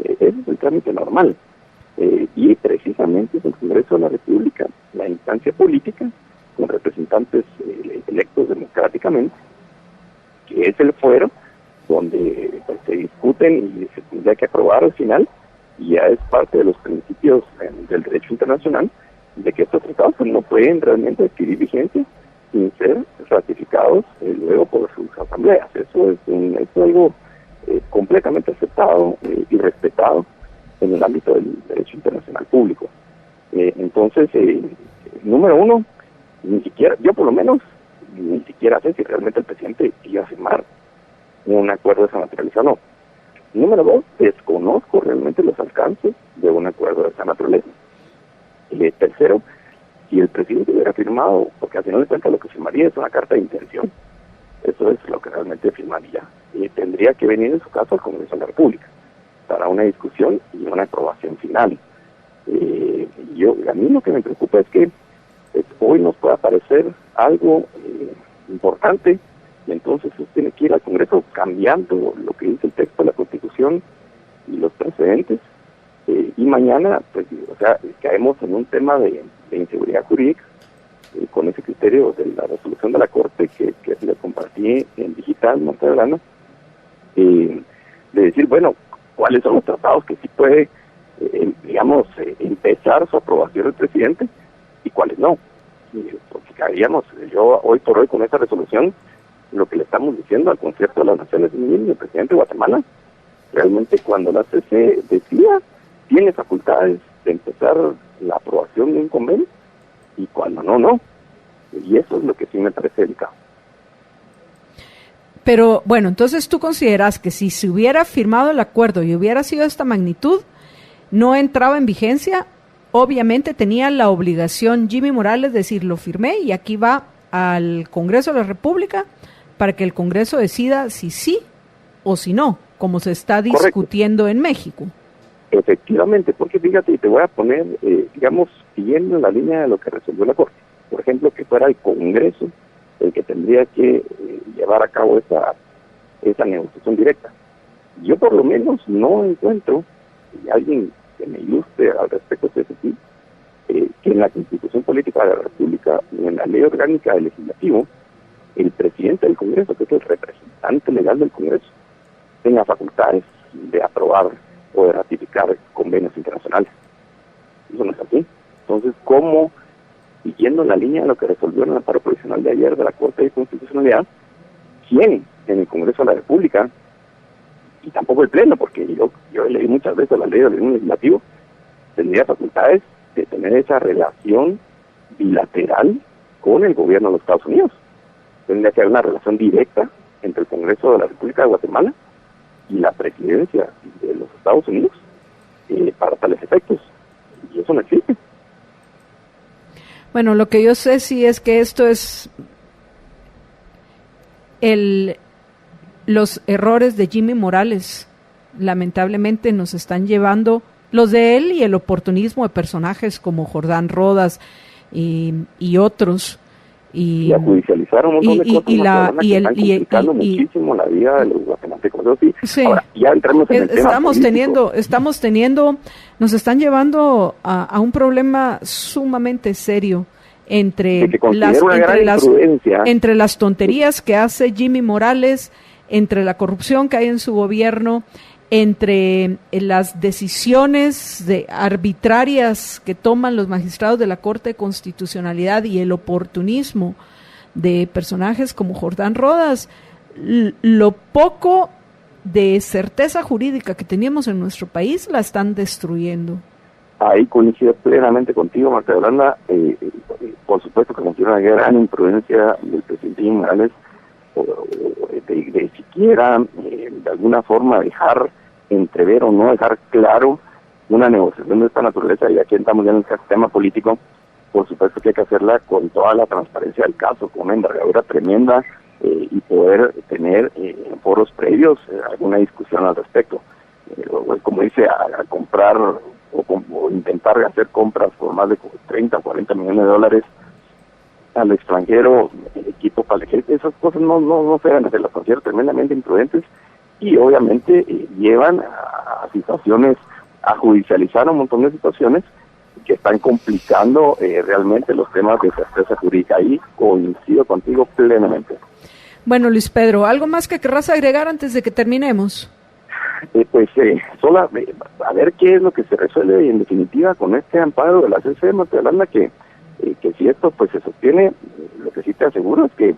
[SPEAKER 6] Ese es el trámite normal. Y precisamente es el Congreso de la República, la instancia política, con representantes electos democráticamente, que es el fuero donde pues, se discuten y se tendría que aprobar al final, y ya es parte de los principios del derecho internacional, de que estos tratados pues, no pueden realmente adquirir vigencia sin ser ratificados luego por sus asambleas. Eso es algo completamente aceptado y respetado en el ámbito del derecho internacional público. Entonces, número uno, ni siquiera, yo por lo menos, ni siquiera sé si realmente el presidente iba a firmar un acuerdo de esa naturaleza o no. Número dos, desconozco realmente los alcances de un acuerdo de esa naturaleza. Tercero, si el presidente hubiera firmado, porque al final de cuentas lo que firmaría es una carta de intención, eso es lo que realmente firmaría, y tendría que venir en su caso al Congreso de la República para una discusión y una aprobación final. A mí lo que me preocupa es que hoy nos pueda parecer algo importante, y entonces usted tiene que ir al Congreso cambiando lo que dice el texto de la Constitución y los precedentes, y mañana, pues, caemos en un tema de inseguridad jurídica, con ese criterio de la resolución de la Corte que le compartí en digital, Marta Yolanda, de decir, bueno, cuáles son los tratados que sí puede, empezar su aprobación el presidente y cuáles no. Porque caeríamos, yo hoy por hoy con esta resolución, lo que le estamos diciendo al Concierto de las Naciones Unidas, el presidente de Guatemala, realmente cuando la CC decía, tiene facultades de empezar la aprobación de un convenio, y cuando no. Y eso es lo que sí me parece delicado.
[SPEAKER 2] Pero, bueno, entonces tú consideras que si se hubiera firmado el acuerdo y hubiera sido de esta magnitud, no entraba en vigencia. Obviamente tenía la obligación Jimmy Morales de decir, lo firmé y aquí va al Congreso de la República para que el Congreso decida si sí o si no, como se está discutiendo en México.
[SPEAKER 6] Efectivamente, porque fíjate, y te voy a poner, siguiendo la línea de lo que resolvió la Corte. Por ejemplo, que fuera el Congreso el que tendría que llevar a cabo esa negociación directa. Yo por lo menos no encuentro, y alguien que me ilustre al respecto de ese tipo, que en la Constitución Política de la República o en la Ley Orgánica del Legislativo, el presidente del Congreso, que es el representante legal del Congreso, tenga facultades de aprobar o de ratificar convenios internacionales. Eso no es así. Entonces, ¿cómo, siguiendo la línea de lo que resolvió en el amparo provisional de ayer de la Corte de Constitucionalidad, quién en el Congreso de la República, y tampoco el Pleno, porque yo leí muchas veces la ley del orden legislativo, tendría facultades de tener esa relación bilateral con el gobierno de los Estados Unidos? Tendría que haber una relación directa entre el Congreso de la República de Guatemala y la presidencia de los Estados Unidos para tales efectos, y eso no existe.
[SPEAKER 2] Bueno, lo que yo sé sí es que esto es los errores de Jimmy Morales, lamentablemente nos están llevando, los de él y el oportunismo de personajes como Jordán Rodas y otros. Y
[SPEAKER 6] a judicializar un montón de cosas que están complicando muchísimo la vida de los guatemaltecos.
[SPEAKER 2] Sí.
[SPEAKER 6] Ahora, ya entramos en el tema
[SPEAKER 2] político. Nos están llevando a un problema sumamente serio entre las tonterías que hace Jimmy Morales, entre la corrupción que hay en su gobierno, entre las decisiones arbitrarias que toman los magistrados de la Corte de Constitucionalidad y el oportunismo de personajes como Jordán Rodas. Lo poco de certeza jurídica que teníamos en nuestro país la están destruyendo.
[SPEAKER 6] Ahí coincido plenamente contigo, Marta Yolanda. Por supuesto que considero una gran imprudencia del presidente Morales de siquiera de alguna forma dejar entrever o no dejar claro una negociación de esta naturaleza. Y aquí estamos ya en el tema político. Por supuesto que hay que hacerla con toda la transparencia del caso, con una envergadura tremenda, y poder tener en foros previos alguna discusión al respecto. Como dice, a comprar o intentar hacer compras por más de 30 o 40 millones de dólares al extranjero, equipo para el ejército, esas cosas no se deben hacer, las considero tremendamente imprudentes y obviamente llevan a situaciones, a judicializar un montón de situaciones que están complicando realmente los temas de certeza jurídica. Ahí coincido contigo plenamente.
[SPEAKER 2] Bueno, Luis Pedro, ¿algo más que querrás agregar antes de que terminemos?
[SPEAKER 6] Solo a ver qué es lo que se resuelve y en definitiva con este amparo de la CC, Marta Yolanda, que que si esto pues se sostiene, lo que sí te aseguro es que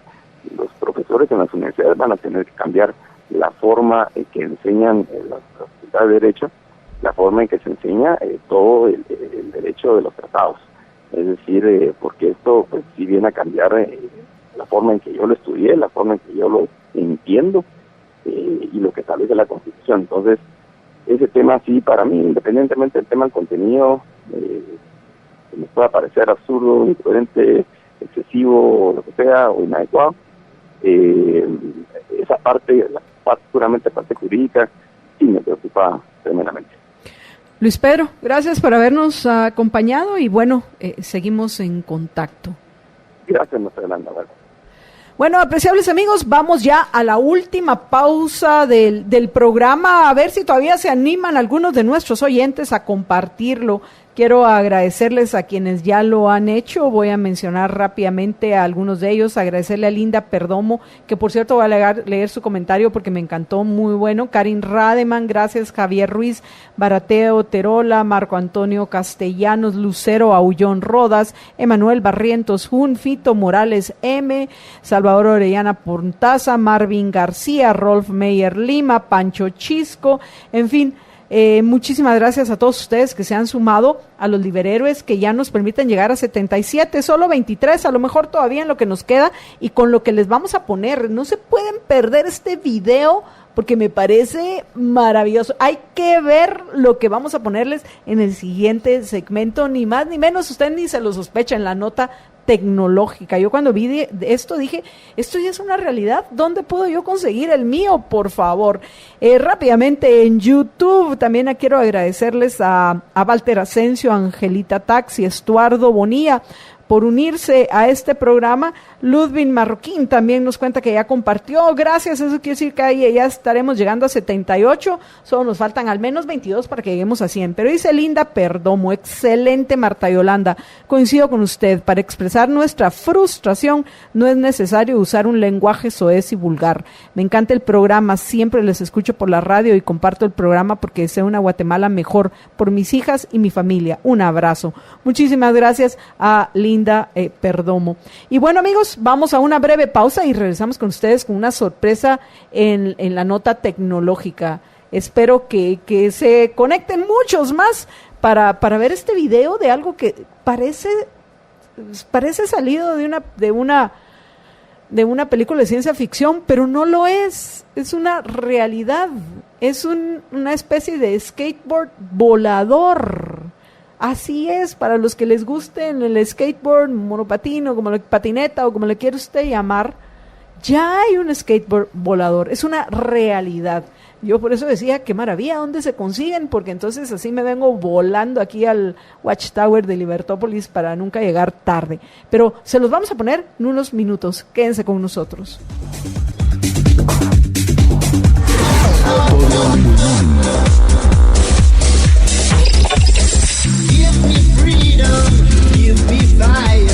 [SPEAKER 6] los profesores en las universidades van a tener que cambiar la forma en que enseñan la Facultad de Derecho, la forma en que se enseña todo el derecho de los tratados. Es decir, porque esto pues sí viene a cambiar la forma en que yo lo estudié, la forma en que yo lo entiendo y lo que establece la Constitución. Entonces, ese tema sí, para mí, independientemente del tema del contenido, que me pueda parecer absurdo, incoherente, excesivo, o lo que sea, o inadecuado, esa parte, puramente parte jurídica, sí me preocupa tremendamente.
[SPEAKER 2] Luis Pedro, gracias por habernos acompañado y bueno, seguimos en contacto.
[SPEAKER 6] Gracias, nuestra Yolanda.
[SPEAKER 2] Bueno, apreciables amigos, vamos ya a la última pausa del programa, a ver si todavía se animan algunos de nuestros oyentes a compartirlo. Quiero agradecerles a quienes ya lo han hecho, voy a mencionar rápidamente a algunos de ellos, agradecerle a Linda Perdomo, que por cierto voy a leer su comentario porque me encantó, muy bueno, Karin Rademan, gracias, Javier Ruiz, Barateo Terola, Marco Antonio Castellanos, Lucero Aullón Rodas, Emanuel Barrientos Jun, Fito Morales M, Salvador Orellana Pontaza, Marvin García, Rolf Meyer Lima, Pancho Chisco, en fin. Muchísimas gracias a todos ustedes que se han sumado a los liberhéroes que ya nos permiten llegar a 77, solo 23, a lo mejor todavía en lo que nos queda y con lo que les vamos a poner. No se pueden perder este video porque me parece maravilloso. Hay que ver lo que vamos a ponerles en el siguiente segmento, ni más ni menos, usted ni se lo sospecha, en la nota tecnológica. Yo cuando vi de esto dije, esto ya es una realidad, ¿dónde puedo yo conseguir el mío? Por favor. Rápidamente en YouTube también quiero agradecerles a Walter Asensio, Angelita Taxi, Estuardo Bonilla por unirse a este programa. Ludwig Marroquín también nos cuenta que ya compartió, gracias, eso quiere decir que ahí ya estaremos llegando a 78, solo nos faltan al menos 22 para que lleguemos a 100, pero dice Linda Perdomo, excelente Marta Yolanda, coincido con usted, para expresar nuestra frustración no es necesario usar un lenguaje soez y vulgar, me encanta el programa, siempre les escucho por la radio y comparto el programa porque deseo una Guatemala mejor por mis hijas y mi familia, un abrazo, muchísimas gracias a Linda Perdomo, y bueno amigos, vamos a una breve pausa y regresamos con ustedes con una sorpresa en la nota tecnológica. Espero que se conecten muchos más para ver este video de algo que parece salido de una película de ciencia ficción, pero no lo es una realidad, es una especie de skateboard volador. Así es, para los que les guste el skateboard, monopatín o como patineta o como le quiera usted llamar, ya hay un skateboard volador, es una realidad. Yo por eso decía, qué maravilla, ¿dónde se consiguen? Porque entonces así me vengo volando aquí al Watchtower de Libertópolis para nunca llegar tarde. Pero se los vamos a poner en unos minutos, quédense con nosotros.
[SPEAKER 5] Give me fire,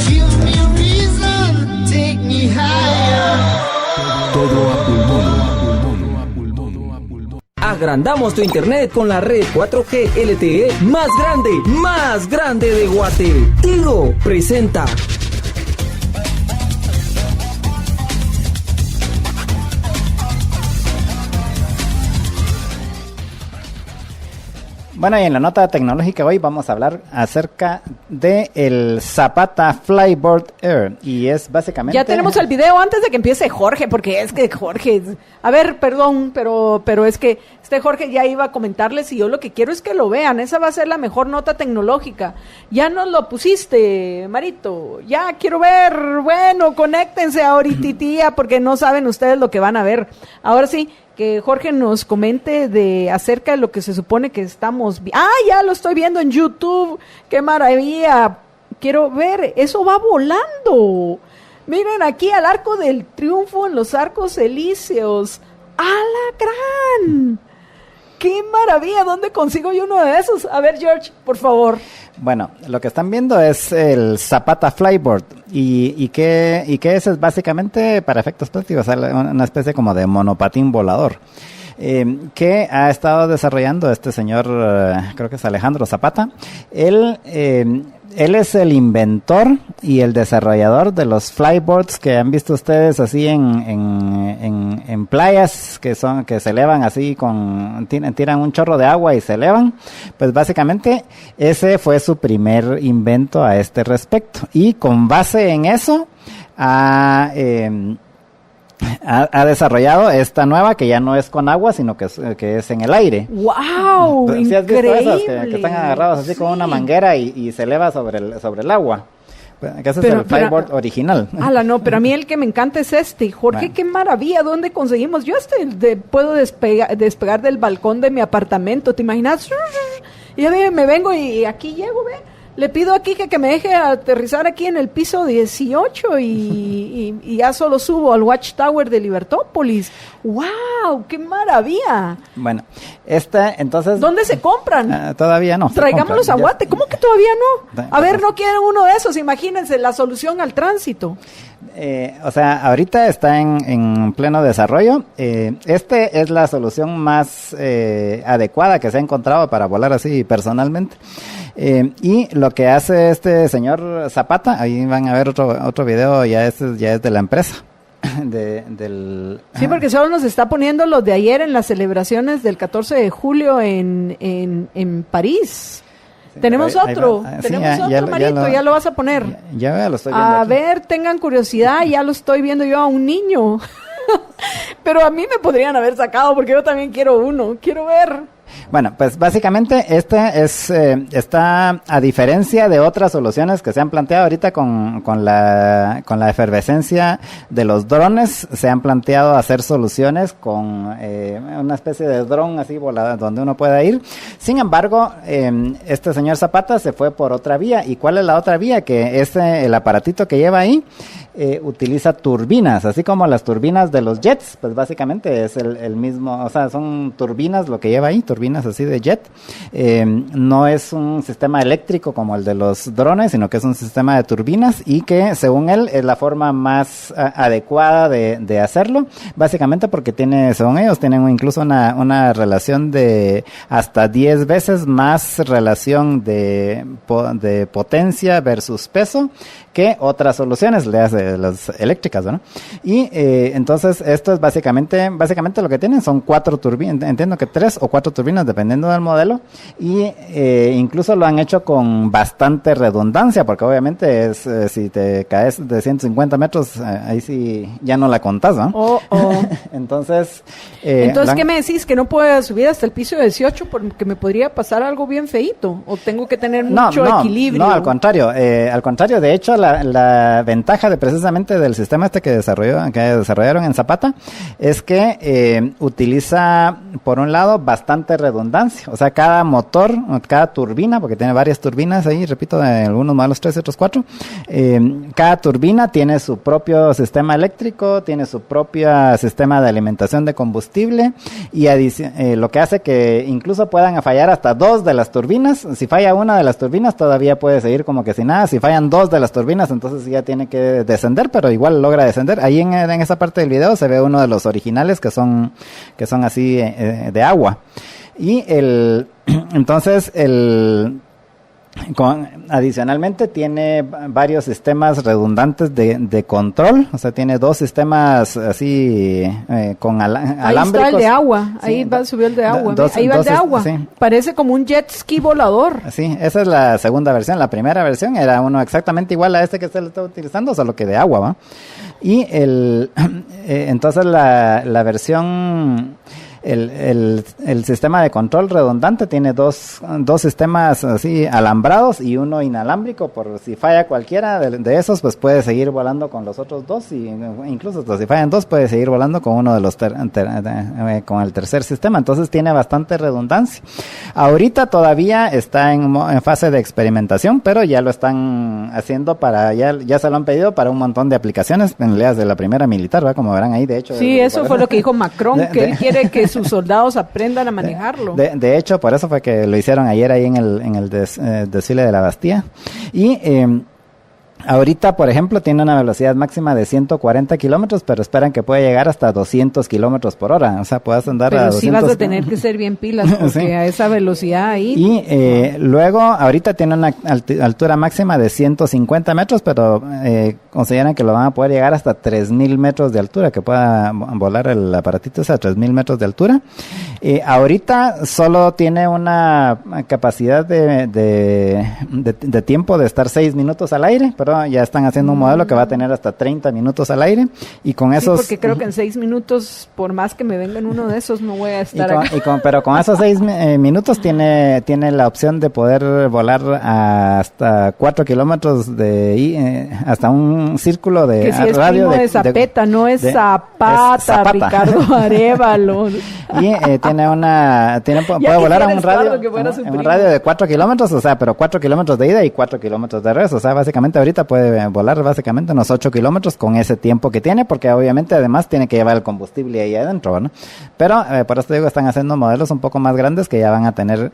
[SPEAKER 5] give me reason, take me higher.
[SPEAKER 7] Todo a pulmón. Agrandamos tu internet con la red 4G LTE más grande de Guate. Tigo presenta.
[SPEAKER 3] Bueno, y en la nota tecnológica hoy vamos a hablar acerca de el Zapata Flyboard Air, y es básicamente...
[SPEAKER 2] Ya tenemos el video antes de que empiece Jorge, porque es que Jorge... A ver, perdón, pero es que Jorge ya iba a comentarles y yo lo que quiero es que lo vean, esa va a ser la mejor nota tecnológica. Ya nos lo pusiste, Marito, ya quiero ver, bueno, conéctense ahorita, porque no saben ustedes lo que van a ver. Ahora sí, que Jorge nos comente acerca de lo que se supone que estamos... ya lo estoy viendo en YouTube, qué maravilla, quiero ver, eso va volando. Miren aquí al Arco del Triunfo en los Arcos Elíseos, ¡alacrán! ¡Qué maravilla! ¿Dónde consigo yo uno de esos? A ver, George, por favor.
[SPEAKER 3] Bueno, lo que están viendo es el Zapata Flyboard. ¿Y qué es? Es básicamente, para efectos prácticos, una especie como de monopatín volador. que ha estado desarrollando este señor, creo que es Alejandro Zapata. Él es el inventor y el desarrollador de los flyboards que han visto ustedes así en playas que se elevan así tiran un chorro de agua y se elevan. Pues básicamente ese fue su primer invento a este respecto, y con base en eso ha desarrollado esta nueva que ya no es con agua, sino que es en el aire.
[SPEAKER 2] ¡Wow!
[SPEAKER 3] ¿Sí has visto
[SPEAKER 2] Increíble.
[SPEAKER 3] esas que están agarrados así con una manguera y se eleva sobre el agua? Que ese es el flyboard original.
[SPEAKER 2] No, pero a mí el que me encanta es este. Jorge,
[SPEAKER 3] Bueno.
[SPEAKER 2] qué maravilla, ¿dónde conseguimos? Yo puedo despegar del balcón de mi apartamento, ¿te imaginas? Y ya me vengo y aquí llego, ve. Le pido aquí que me deje aterrizar aquí en el piso 18 y ya solo subo al Watchtower de Libertópolis. ¡Wow! ¡Qué maravilla!
[SPEAKER 3] Bueno, entonces...
[SPEAKER 2] ¿Dónde se compran?
[SPEAKER 3] Todavía no.
[SPEAKER 2] Traigámoslos a Guate. ¿Cómo que todavía no? A ver,
[SPEAKER 3] Entonces-
[SPEAKER 2] no quieren uno de esos. Imagínense la solución al tránsito.
[SPEAKER 3] O sea, ahorita está en pleno desarrollo. Este es la solución más adecuada que se ha encontrado para volar así personalmente. Y lo que hace este señor Zapata, ahí van a ver otro video, ya es de la empresa.
[SPEAKER 2] Sí, porque solo nos está poniendo los de ayer en las celebraciones del 14 de julio en París. Tenemos
[SPEAKER 3] ahí
[SPEAKER 2] otro,
[SPEAKER 3] va. Sí,
[SPEAKER 2] tenemos
[SPEAKER 3] ya
[SPEAKER 2] otro, Marito, ya lo vas a poner.
[SPEAKER 3] Ya lo estoy viendo
[SPEAKER 2] A
[SPEAKER 3] aquí.
[SPEAKER 2] ver, tengan curiosidad, ya lo estoy viendo yo a un niño. Pero a mí me podrían haber sacado porque yo también quiero uno, quiero ver.
[SPEAKER 3] Bueno, pues básicamente está a diferencia de otras soluciones que se han planteado ahorita con la efervescencia de los drones, se han planteado hacer soluciones con una especie de dron así volada donde uno pueda ir. Sin embargo, este señor Zapata se fue por otra vía. ¿Y cuál es la otra vía? Que el aparatito que lleva ahí utiliza turbinas, así como las turbinas de los jets, pues básicamente es el mismo, o sea, son turbinas lo que lleva ahí, turbinas así de jet. No es un sistema eléctrico como el de los drones, sino que es un sistema de turbinas y que según él es la forma más adecuada de hacerlo, básicamente porque según ellos tienen incluso una relación de hasta 10 veces más relación de potencia versus peso que otras soluciones, le hace las eléctricas, ¿no? Y entonces esto es básicamente lo que tienen son 4 turbinas, entiendo que 3 o 4 turbinas dependiendo del modelo, y incluso lo han hecho con bastante redundancia, porque obviamente si te caes de 150 metros, ahí sí ya no la contás, ¿no? Entonces,
[SPEAKER 2] ¿qué me decís? ¿Que no puedo subir hasta el piso 18 porque me podría pasar algo bien feíto? ¿O tengo que tener mucho equilibrio?
[SPEAKER 3] No, al contrario, de hecho la ventaja precisamente del sistema que desarrollaron en Zapata es que utiliza por un lado bastante redundancia, o sea, cada motor, cada turbina, porque tiene varias turbinas ahí, repito, algunos modelos 3 y otros 4, cada turbina tiene su propio sistema eléctrico, tiene su propio sistema de alimentación de combustible y lo que hace que incluso puedan fallar hasta 2 de las turbinas. Si falla una de las turbinas todavía puede seguir como que sin nada, si fallan 2 de las turbinas entonces ya tiene que descender, pero igual logra descender. Ahí en esa parte del video se ve uno de los originales que son así de agua. Y entonces adicionalmente tiene varios sistemas redundantes de control, o sea, tiene 2 sistemas así con alámbricos.
[SPEAKER 2] Ahí está el de agua,
[SPEAKER 3] sí,
[SPEAKER 2] subió el de agua, ahí va el de
[SPEAKER 3] dos,
[SPEAKER 2] agua,
[SPEAKER 3] sí.
[SPEAKER 2] Parece como un jet ski volador.
[SPEAKER 3] Sí, esa es la segunda versión. La primera versión era uno exactamente igual a este que se lo está utilizando, solo que de agua, ¿va? Y entonces la versión... El sistema de control redundante tiene dos sistemas así alambrados y uno inalámbrico, por si falla cualquiera de esos, pues puede seguir volando con los otros 2, y incluso si fallan 2 puede seguir volando con uno de los con el tercer sistema. Entonces tiene bastante redundancia. Ahorita todavía está en fase de experimentación, pero ya lo están haciendo ya se lo han pedido para un montón de aplicaciones, en realidad de la primera militar, ¿verdad? Como verán ahí, de hecho.
[SPEAKER 2] Sí, eso fue lo que dijo Macron, que él quiere que sus soldados aprendan a manejarlo.
[SPEAKER 3] De hecho, por eso fue que lo hicieron ayer ahí en el desfile de la Bastilla. Y Ahorita, por ejemplo, tiene una velocidad máxima de 140 kilómetros, pero esperan que pueda llegar hasta 200 kilómetros por hora. O sea, puedas andar
[SPEAKER 2] pero
[SPEAKER 3] a 200.
[SPEAKER 2] Pero sí vas a tener que ser bien pilas, porque
[SPEAKER 3] sí.
[SPEAKER 2] A esa velocidad ahí...
[SPEAKER 3] Y luego, ahorita tiene una altura máxima de 150 metros, pero consideran que lo van a poder llegar hasta 3,000 metros de altura, que pueda volar el aparatito a 3,000 metros de altura. Ahorita solo tiene una capacidad de tiempo de estar 6 minutos al aire, pero ya están haciendo un modelo que va a tener hasta 30 minutos al aire, y con esos...
[SPEAKER 2] Sí, porque creo que en 6 minutos, por más que me vengan uno de esos, no voy a estar acá.
[SPEAKER 3] Pero con esos 6 minutos tiene la opción de poder volar hasta 4 kilómetros hasta un círculo de
[SPEAKER 2] que si es
[SPEAKER 3] radio
[SPEAKER 2] de Zapeta, no es Zapata, Ricardo Arévalo.
[SPEAKER 3] Y puede volar a un radio de 4 kilómetros, o sea, pero 4 kilómetros de ida y 4 kilómetros de regreso. O sea, básicamente ahorita puede volar básicamente unos 8 kilómetros con ese tiempo que tiene, porque obviamente además tiene que llevar el combustible ahí adentro, ¿no? Pero por eso digo, están haciendo modelos un poco más grandes que ya van a tener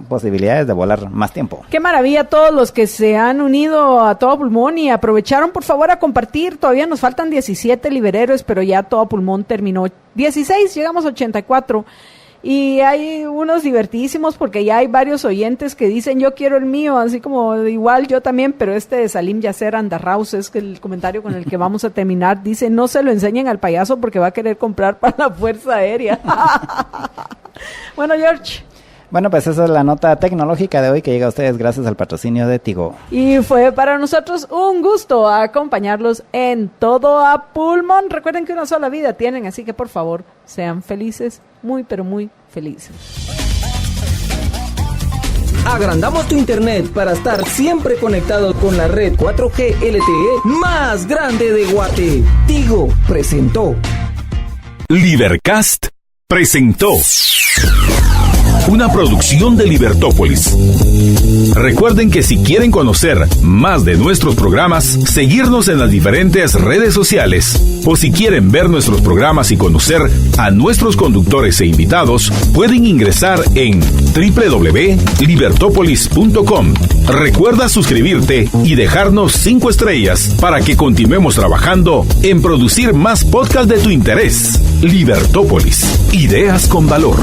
[SPEAKER 3] posibilidades de volar más tiempo.
[SPEAKER 2] Qué maravilla todos los que se han unido a Todo Pulmón y aprovecharon por favor a compartir. Todavía nos faltan 17 liberhéroes, pero ya Todo Pulmón terminó 16, llegamos a 84. Y hay unos divertidísimos porque ya hay varios oyentes que dicen yo quiero el mío, así como igual yo también, pero este de Salim Yasser Andarraus es el comentario con el que vamos a terminar. Dice, no se lo enseñen al payaso porque va a querer comprar para la Fuerza Aérea. Bueno, George.
[SPEAKER 3] Bueno, pues esa es la nota tecnológica de hoy que llega a ustedes gracias al patrocinio de Tigo.
[SPEAKER 2] Y fue para nosotros un gusto acompañarlos en Todo a Pulmón. Recuerden que una sola vida tienen, así que por favor sean felices, muy pero muy felices.
[SPEAKER 7] Agrandamos tu internet para estar siempre conectado con la red 4G LTE más grande de Guate. Tigo presentó.
[SPEAKER 1] Libercast presentó una producción de Libertópolis. Recuerden que si quieren conocer más de nuestros programas, seguirnos en las diferentes redes sociales, o si quieren ver nuestros programas y conocer a nuestros conductores e invitados, pueden ingresar en www.libertopolis.com. Recuerda suscribirte y dejarnos 5 estrellas para que continuemos trabajando en producir más podcasts de tu interés. Libertópolis, ideas con valor.